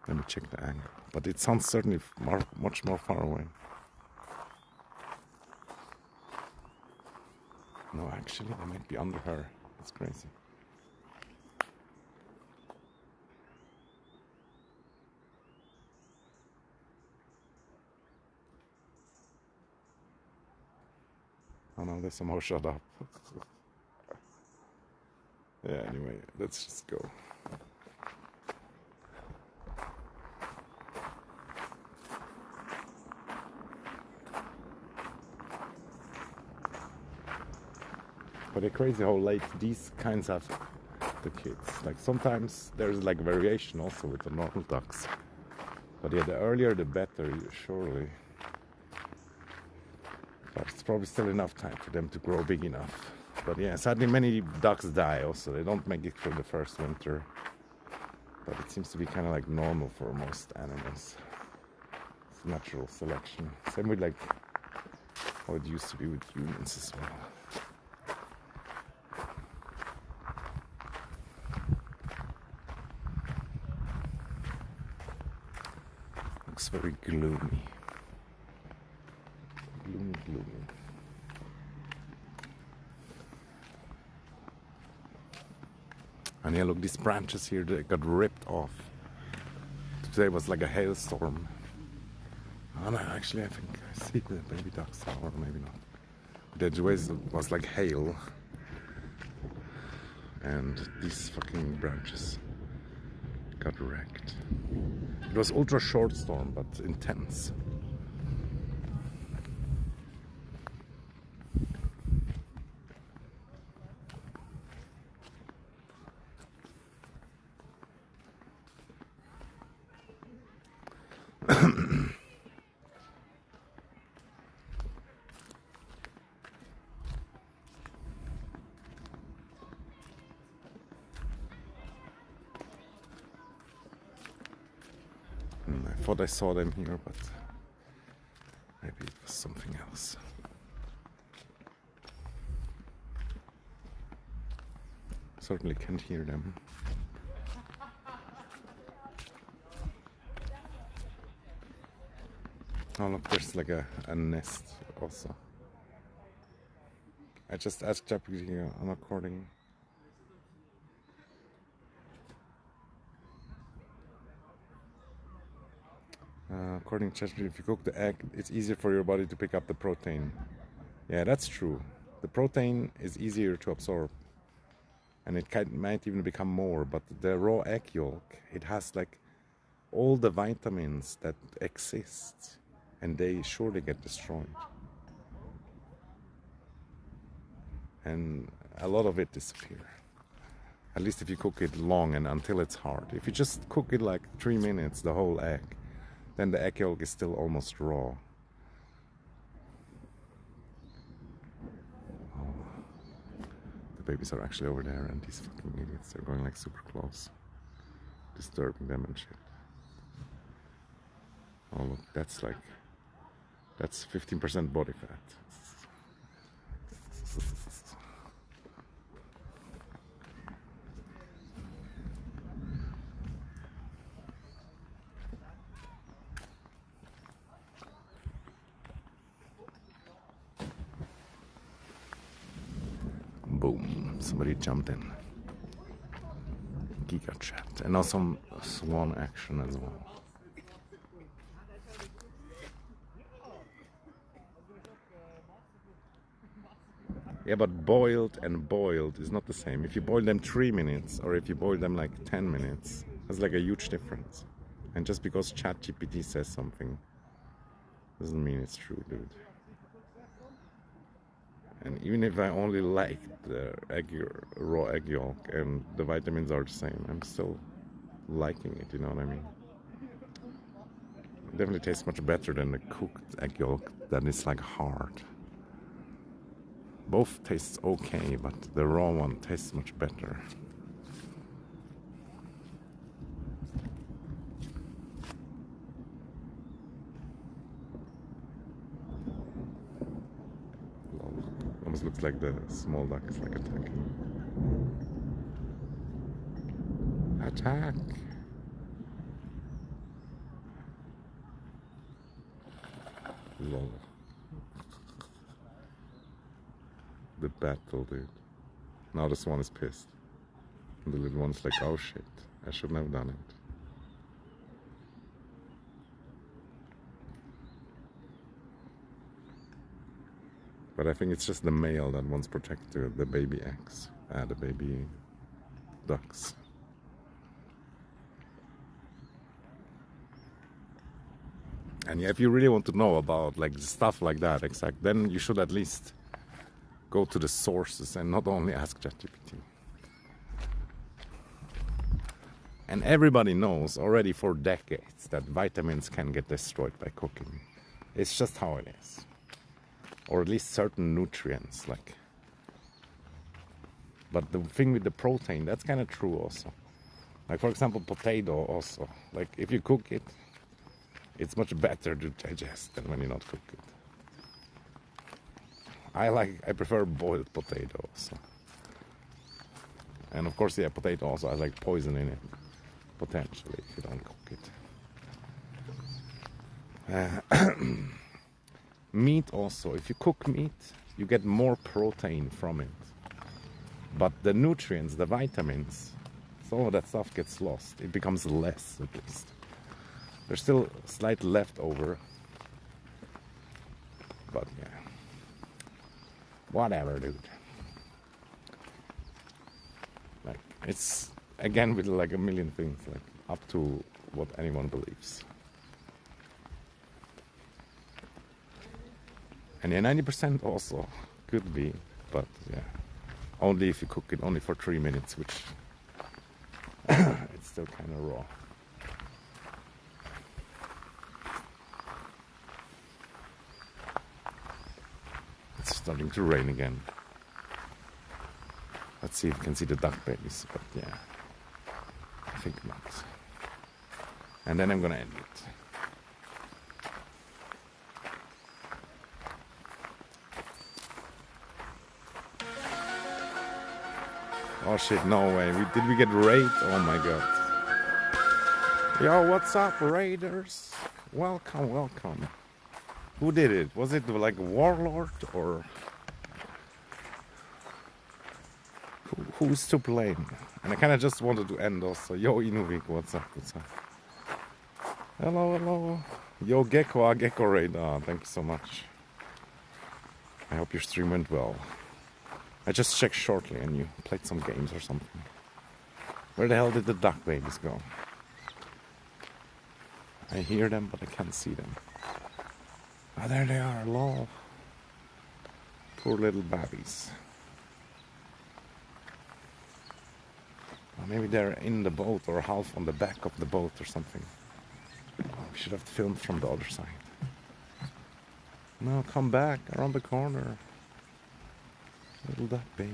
Let me check the angle. But it sounds certainly much more far away. No, actually, they might be under her. It's crazy. Oh no, they somehow shut up. Yeah, anyway, let's just go. But it's crazy how late these kinds have the kids. Like sometimes there's like variation also with the normal ducks. But yeah, the earlier the better, surely. But it's probably still enough time for them to grow big enough. But yeah, sadly many ducks die also. They don't make it through the first winter. But it seems to be kind of like normal for most animals. It's natural selection. Same with like how it used to be with humans as well. Looks very gloomy. Gloomy, gloomy. And yeah, look, these branches here, they got ripped off. Today was like a hailstorm. Oh no, actually I think I see the baby ducks, or maybe not. That was like hail. And these fucking branches got wrecked. It was ultra short storm, but intense. I thought I saw them here, but maybe it was something else. Certainly can't hear them. Oh look, there's like a nest also. I just asked ChatGPT on recording. According to ChatGPT, if you cook the egg, it's easier for your body to pick up the protein. Yeah, that's true. The protein is easier to absorb. And it might even become more, but the raw egg yolk, it has like all the vitamins that exist, and they surely get destroyed. And a lot of it disappears. At least if you cook it long and until it's hard. If you just cook it like 3 minutes, the whole egg, then the egg yolk is still almost raw. Oh. The babies are actually over there, and these fucking idiots are going like super close, disturbing them and shit. Oh look, that's 15% body fat. Boom, somebody jumped in. Giga chat. And now some swan action as well. Yeah, but boiled and boiled is not the same. If you boil them 3 minutes or if you boil them like 10 minutes, there's like a huge difference. And just because ChatGPT says something doesn't mean it's true, dude. And even if I only like the raw egg yolk and the vitamins are the same, I'm still liking it, you know what I mean? It definitely tastes much better than the cooked egg yolk that is like hard. Both tastes okay, but the raw one tastes much better. Almost looks like the small duck is like attacking. Attack! Lol. the battle, dude. Now this one is pissed. And the little one's like, oh shit, I shouldn't have done it. But I think it's just the male that wants to protect the baby eggs, the baby ducks. And yeah, if you really want to know about like stuff like that, then you should at least go to the sources and not only ask ChatGPT. And everybody knows already for decades that vitamins can get destroyed by cooking. It's just how it is. Or at least certain nutrients, like. But the thing with the protein, that's kind of true also. Like for example, potato also. Like if you cook it, it's much better to digest than when you not cook it. I prefer boiled potato also. And of course, yeah, potato also has like poison in it, potentially, if you don't cook it. Meat also, if you cook meat, you get more protein from it. But the nutrients, the vitamins, all of that stuff gets lost. It becomes less, at least. There's still slight leftover. But yeah. Whatever, dude. Like, it's, again, with like a million things, like, up to what anyone believes. And yeah, 90% also could be, but yeah, only if you cook it only for 3 minutes, which it's still kind of raw. It's starting to rain again. Let's see if we can see the duck babies, but yeah, I think not. And then I'm gonna end it. Oh shit, no way. Did we get raided? Oh my god. Yo, what's up, raiders? Welcome, welcome. Who did it? Was it like a warlord or... Who's to blame? And I kind of just wanted to end also. Yo, Inuvik, what's up, what's up? Hello, hello. Yo, Gecko, Gecko Raid. Oh, thank you so much. I hope your stream went well. I just checked shortly and you played some games or something. Where the hell did the duck babies go? I hear them, but I can't see them. Ah, there they are, lol. Poor little babbies. Or maybe they're in the boat or half on the back of the boat or something. Oh, we should have filmed from the other side. No, come back, around the corner. Little duck baby.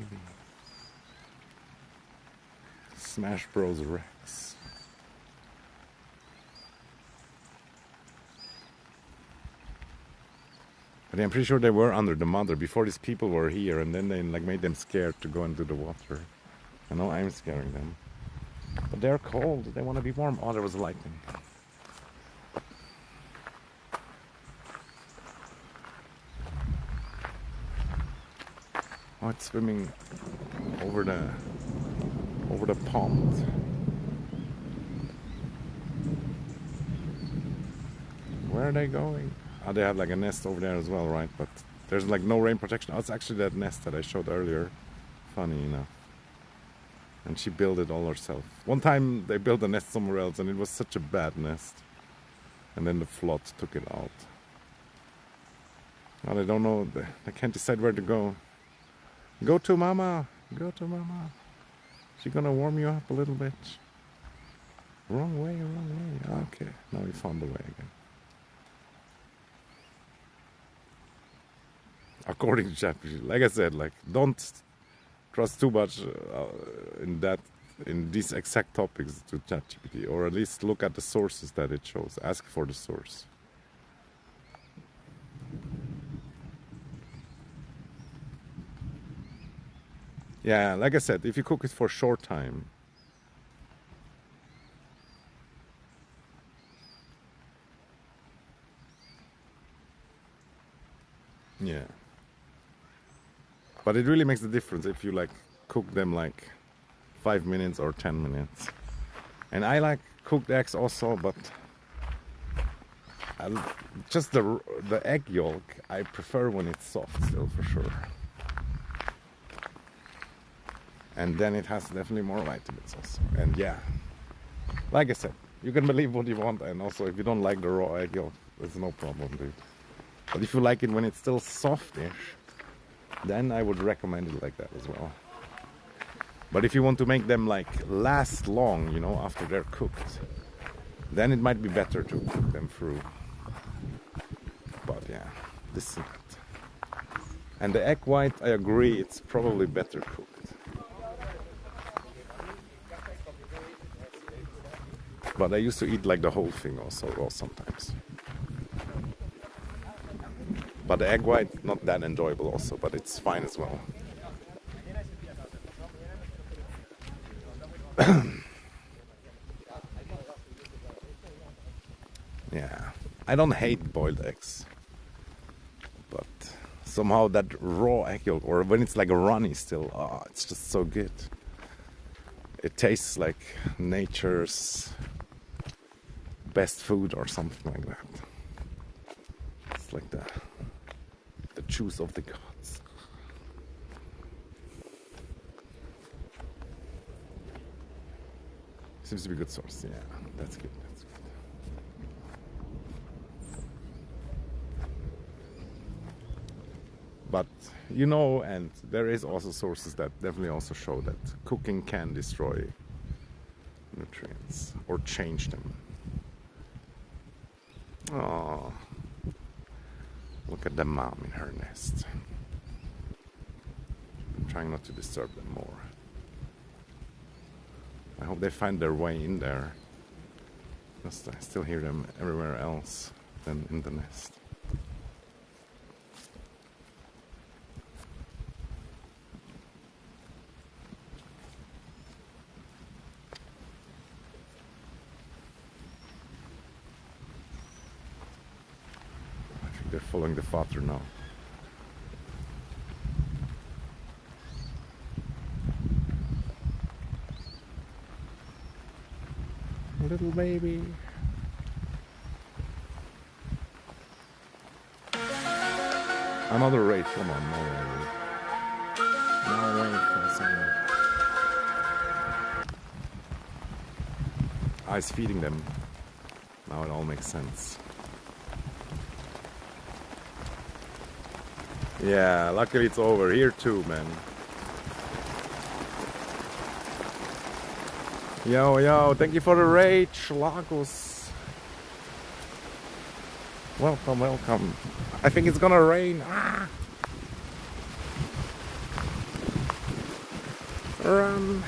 Smash Bros. Rex. But I'm pretty sure they were under the mother before these people were here, and then they like made them scared to go into the water. I know I'm scaring them. But they're cold, they want to be warm. Oh, there was lightning. Oh, it's swimming over the pond. Where are they going? Oh, they have like a nest over there as well, right? But there's like no rain protection. Oh, it's actually that nest that I showed earlier. Funny enough. And she built it all herself. One time they built a nest somewhere else and it was such a bad nest. And then the flood took it out. Oh, they don't know, they can't decide where to go. Go to mama, go to mama. She gonna warm you up a little bit. Wrong way, wrong way. Okay, now we found the way again. According to ChatGPT, like I said, like don't trust too much in these exact topics to ChatGPT, or at least look at the sources that it shows. Ask for the source. Yeah, like I said, if you cook it for a short time. Yeah. But it really makes a difference if you like cook them like 5 minutes or 10 minutes. And I like cooked eggs also, but just the egg yolk I prefer when it's soft still, for sure. And then it has definitely more vitamins also. And yeah, like I said, you can believe what you want, and also if you don't like the raw egg yolk, there's no problem, dude. But if you like it when it's still softish, then I would recommend it like that as well. But if you want to make them like last long, you know, after they're cooked, then it might be better to cook them through. But yeah, this is it. And the egg white, I agree, it's probably better cooked. But I used to eat like the whole thing also raw sometimes. But the egg white, not that enjoyable also, but it's fine as well. Yeah, I don't hate boiled eggs, but somehow that raw egg yolk, or when it's like a runny still, it's just so good. It tastes like nature's best food or something like that. It's like the juice of the gods. Seems to be a good source. Yeah, that's good. That's good. But you know, and there is also sources that definitely also show that cooking can destroy nutrients or change them. Oh, look at the mom in her nest. I'm trying not to disturb them more. I hope they find their way in there, because I still hear them everywhere else than in the nest. I think they're following the father now. Little baby. Another raid, come on, no way. No way for a second. I's feeding them. Now it all makes sense. Yeah, luckily it's over. Here too, man. Yo, thank you for the raid, Lagos. Welcome, welcome. I think it's gonna rain. Run.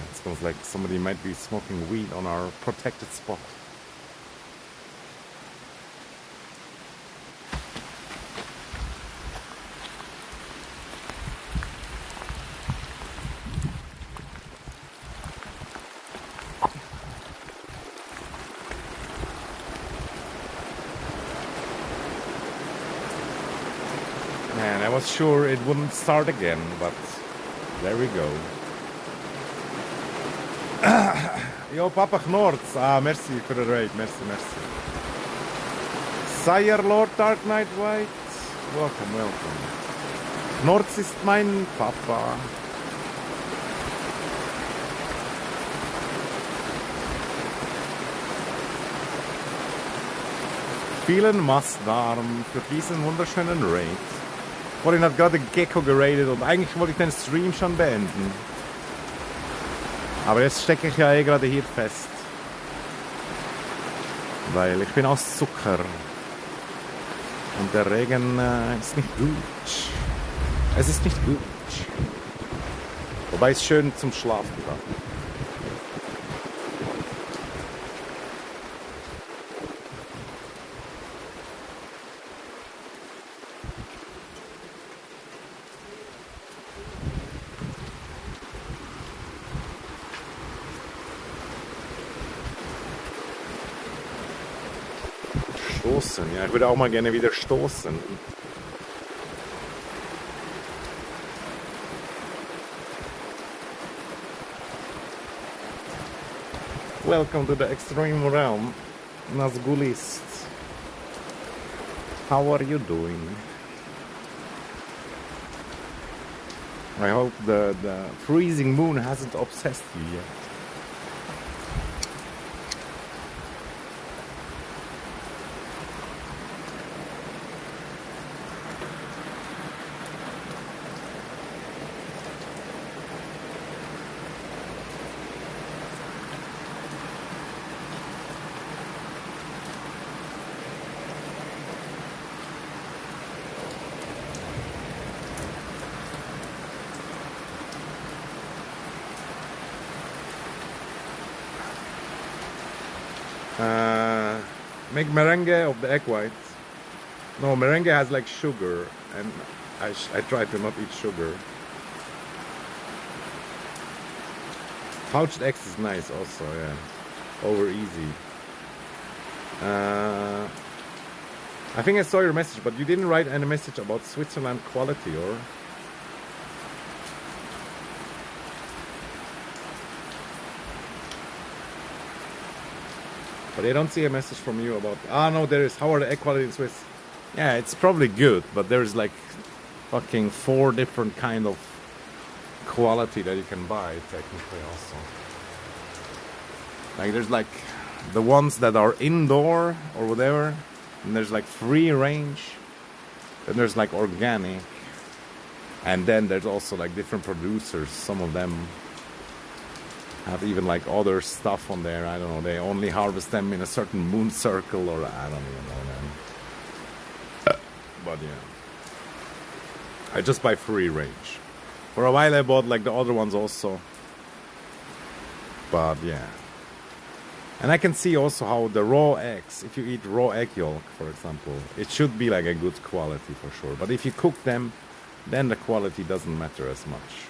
It smells like somebody might be smoking weed on our protected spot. Man, I was sure it wouldn't start again, but there we go. Yo, Papa Knorts. Merci for the raid. Merci. Sire Lord Dark Knight White. Welcome. Knorts ist mein Papa. Vielen Mastdarm für diesen wunderschönen Raid. Vorhin hat gerade Gecko geradet und eigentlich wollte ich den Stream schon beenden. Aber jetzt stecke ich ja gerade hier fest. Weil ich bin aus Zucker. Und der Regen ist nicht gut. Es ist nicht gut. Wobei es schön zum Schlafen war. stoßen. Ja, ich würde auch mal gerne wieder stoßen. Welcome to the extreme realm, Nazgulist. How are you doing? I hope the freezing moon hasn't obsessed you yet. Make merengue of the egg whites. No, merengue has like sugar, and I try to not eat sugar. Poached eggs is nice also, yeah. Over easy. I think I saw your message, but you didn't write any message about Switzerland quality, or? But I don't see a message from you about... Ah, no, there is. How are the egg quality in Swiss? Yeah, it's probably good, but there's like fucking 4 different kind of quality that you can buy, technically, also. Like, there's like the ones that are indoor or whatever, and there's like free range, then there's like organic, and then there's also like different producers. Some of them have even like other stuff on there. I don't know, they only harvest them in a certain moon circle, or I don't even know, man. But yeah, I just buy free range. For a while I bought like the other ones also, but yeah. And I can see also how the raw eggs, if you eat raw egg yolk, for example, it should be like a good quality for sure. But if you cook them, then the quality doesn't matter as much.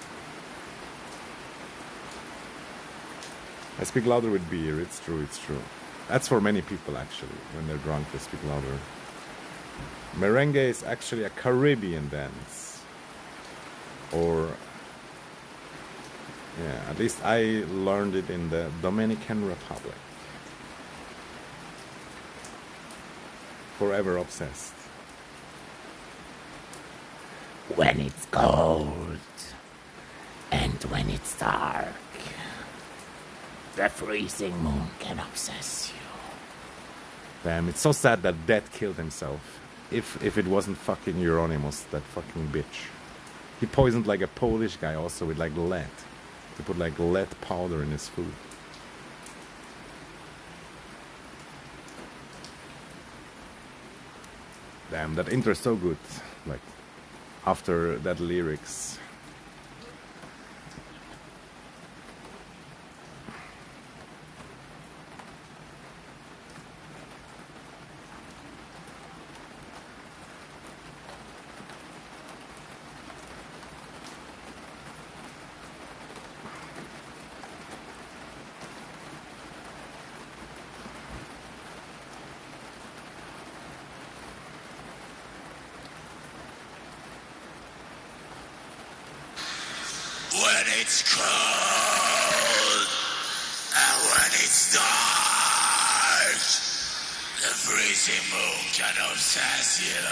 I speak louder with beer, it's true, it's true. That's for many people actually, when they're drunk they speak louder. Merengue is actually a Caribbean dance. Or, yeah, at least I learned it in the Dominican Republic. Forever obsessed. When it's cold and when it's dark, the freezing moon can obsess you. Damn, it's so sad that Death killed himself. If it wasn't fucking Euronymous, that fucking bitch. He poisoned like a Polish guy also with like lead. He put like lead powder in his food. Damn, that intro is so good. Like, after that lyrics. When it's cold and when it's dark, the freezing moon can obsess you.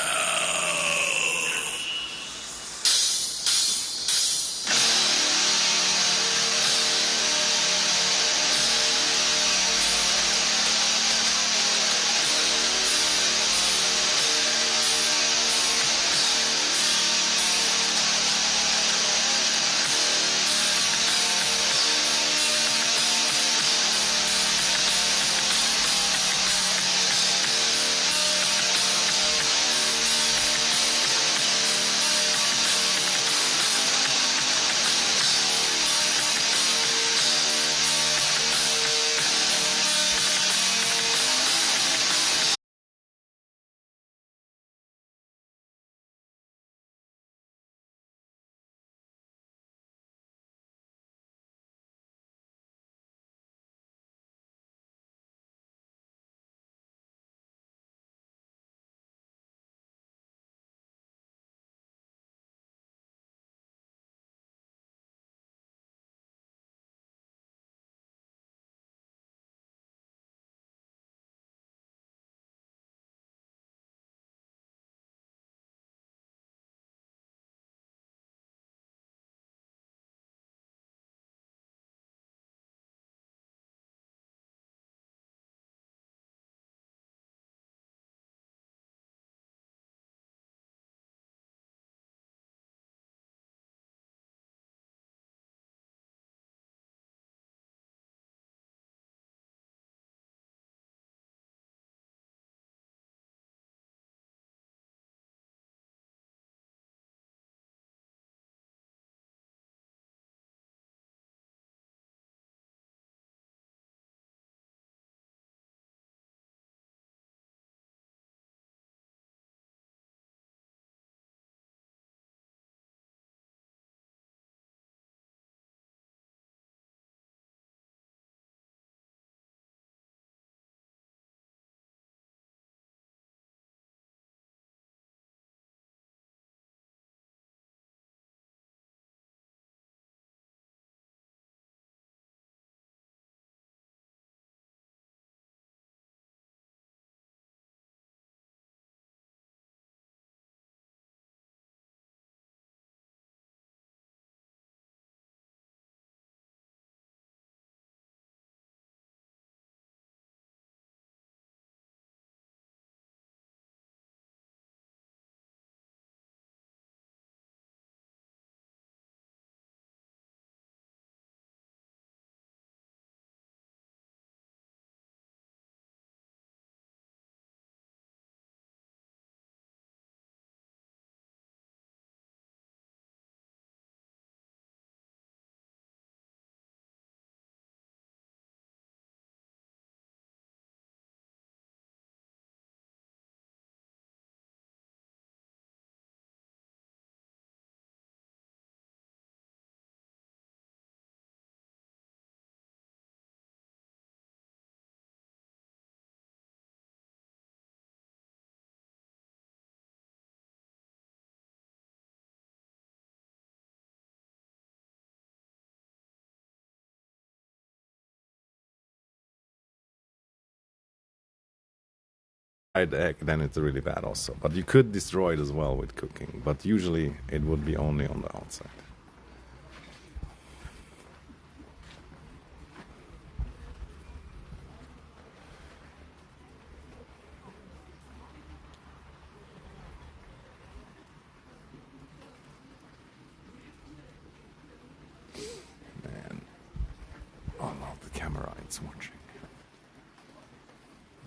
fried egg, then it's really bad also. But you could destroy it as well with cooking, but usually it would be only on the outside. Man, oh no, the camera, it's watching.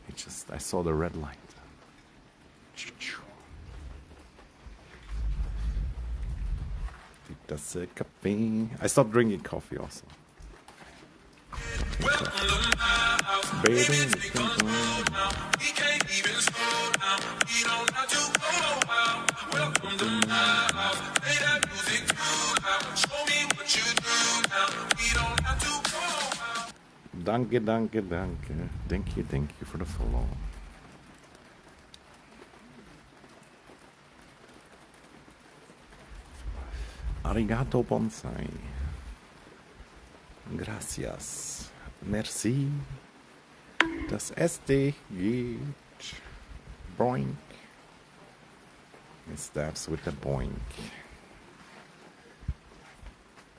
It just, I saw the red light. That's a cafe. I stopped drinking coffee also. Baby, danke, danke, danke. Thank you for the follow. Arigato bonsai. Gracias. Merci. Das SD geht. Boink. It starts with the boink.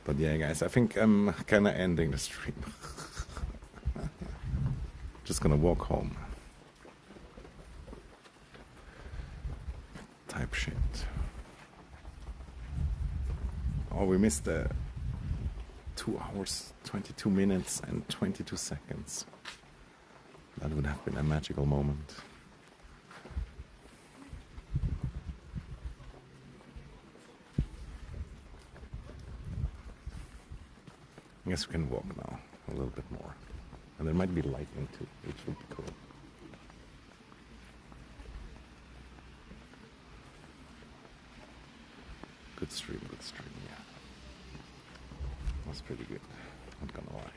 But yeah, guys, I think I'm kind of ending the stream. Just gonna walk home. Type shit. Oh, we missed the 2 hours, 22 minutes and 22 seconds. That would have been a magical moment. I guess we can walk now a little bit more. And there might be lightning too, which would be cool. Good stream, yeah. Was pretty good, not gonna lie.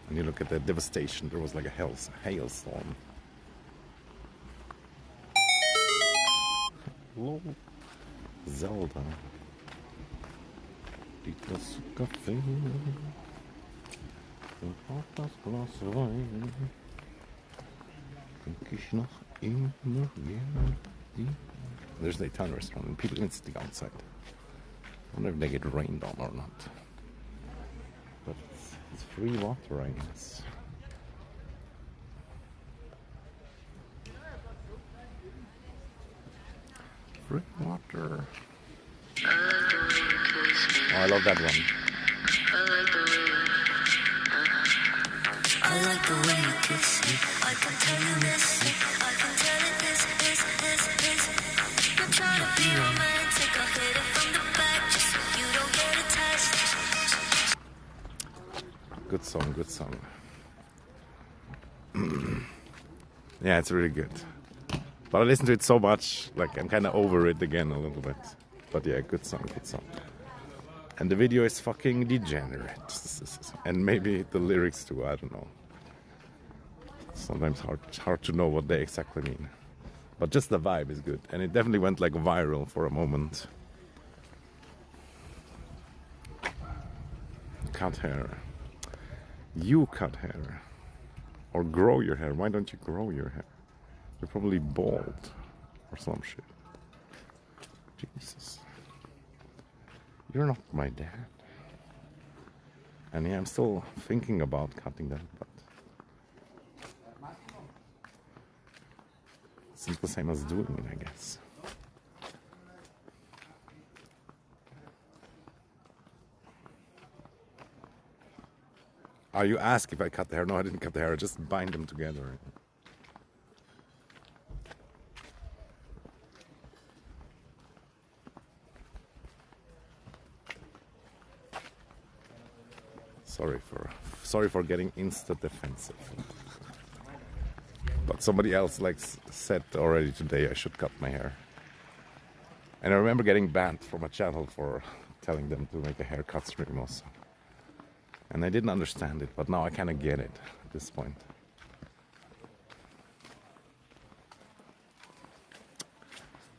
And you look at the devastation, there was like a hailstorm. Hello, Zelda. Das Café. Das Glas Wein. Trink ich noch immer gerne die. There's the Italian restaurant and people can sit outside. I wonder if they get rained on or not. But it's free water, I guess. Free water. Oh, I love that one. I like the way you kiss me. I can tell you this. I can tell it this. You're trying to be romantic. I'll hit it from the back just so you don't get attached. Good song. Yeah, it's really good. But I listen to it so much, like I'm kind of over it again a little bit. But yeah, good song. And the video is fucking degenerate. And maybe the lyrics too, I don't know. Sometimes hard to know what they exactly mean. But just the vibe is good. And it definitely went like viral for a moment. Cut hair. You cut hair. Or grow your hair. Why don't you grow your hair? You're probably bald. Or some shit. Jesus. You're not my dad. And yeah, I'm still thinking about cutting that, but it's not the same as doing it, I guess. Oh, you ask if I cut the hair? No, I didn't cut the hair. I just bind them together. Sorry for getting insta defensive. But somebody else said already today I should cut my hair. And I remember getting banned from a channel for telling them to make a haircut stream also. And I didn't understand it, but now I kind of get it at this point.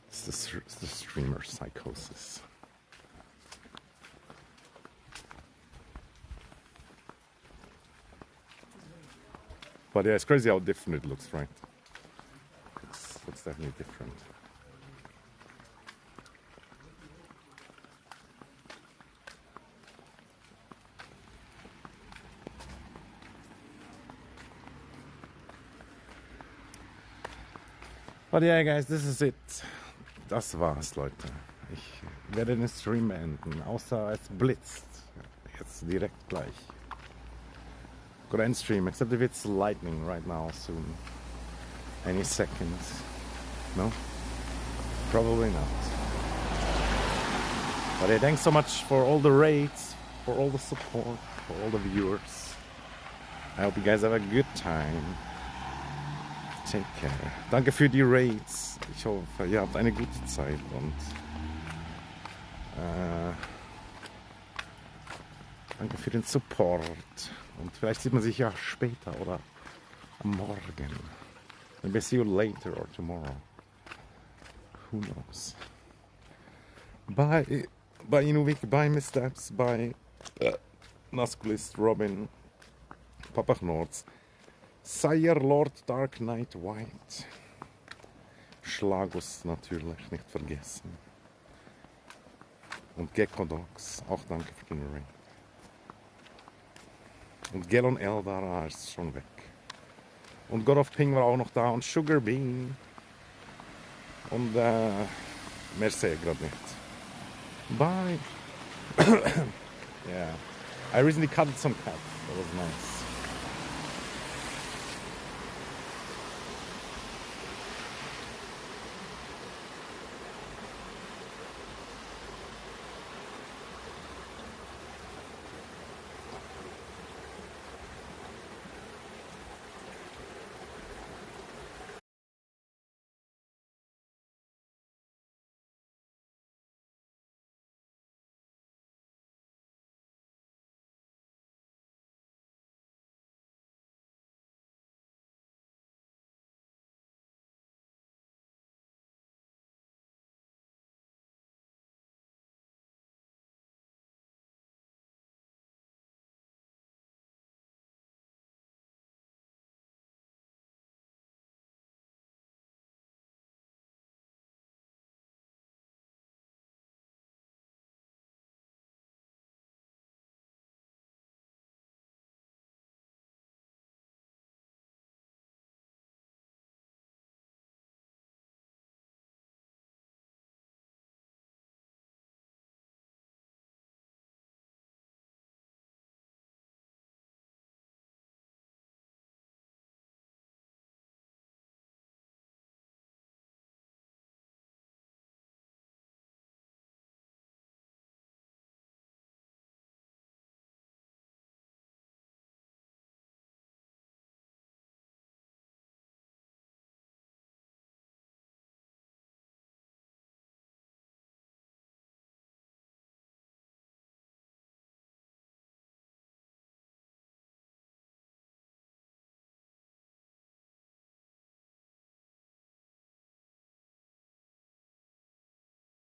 It's the streamer psychosis. But yeah, it's crazy how different it looks, right? Looks definitely different. But yeah, guys, this is it. Das war's, Leute. Ich werde den Stream beenden, außer es blitzt. Jetzt direkt gleich. Gonna end stream, except if it's lightning right now, soon. Any second. No? Probably not. But hey, thanks so much for all the raids, for all the support, for all the viewers. I hope you guys have a good time. Take care. Danke für die Raids. Ich hoffe, ihr habt eine gute Zeit und danke für den Support. Und vielleicht sieht man sich ja später oder am Morgen. Maybe see you later or tomorrow. Who knows? Bye. Bye Inuvik, bye Missteps, bye Nasculist, Robin, Papach Nords, Sire Lord Dark Knight White, Schlagus natürlich, nicht vergessen. Und Gecko Dogs, auch danke für den Ring. Und Gellon Eldar ist schon weg. Und God of Ping war auch noch da und Sugar Bean. Und mehr sehe ich gerade nicht. Bye. Yeah. I recently cut some cats. That was nice.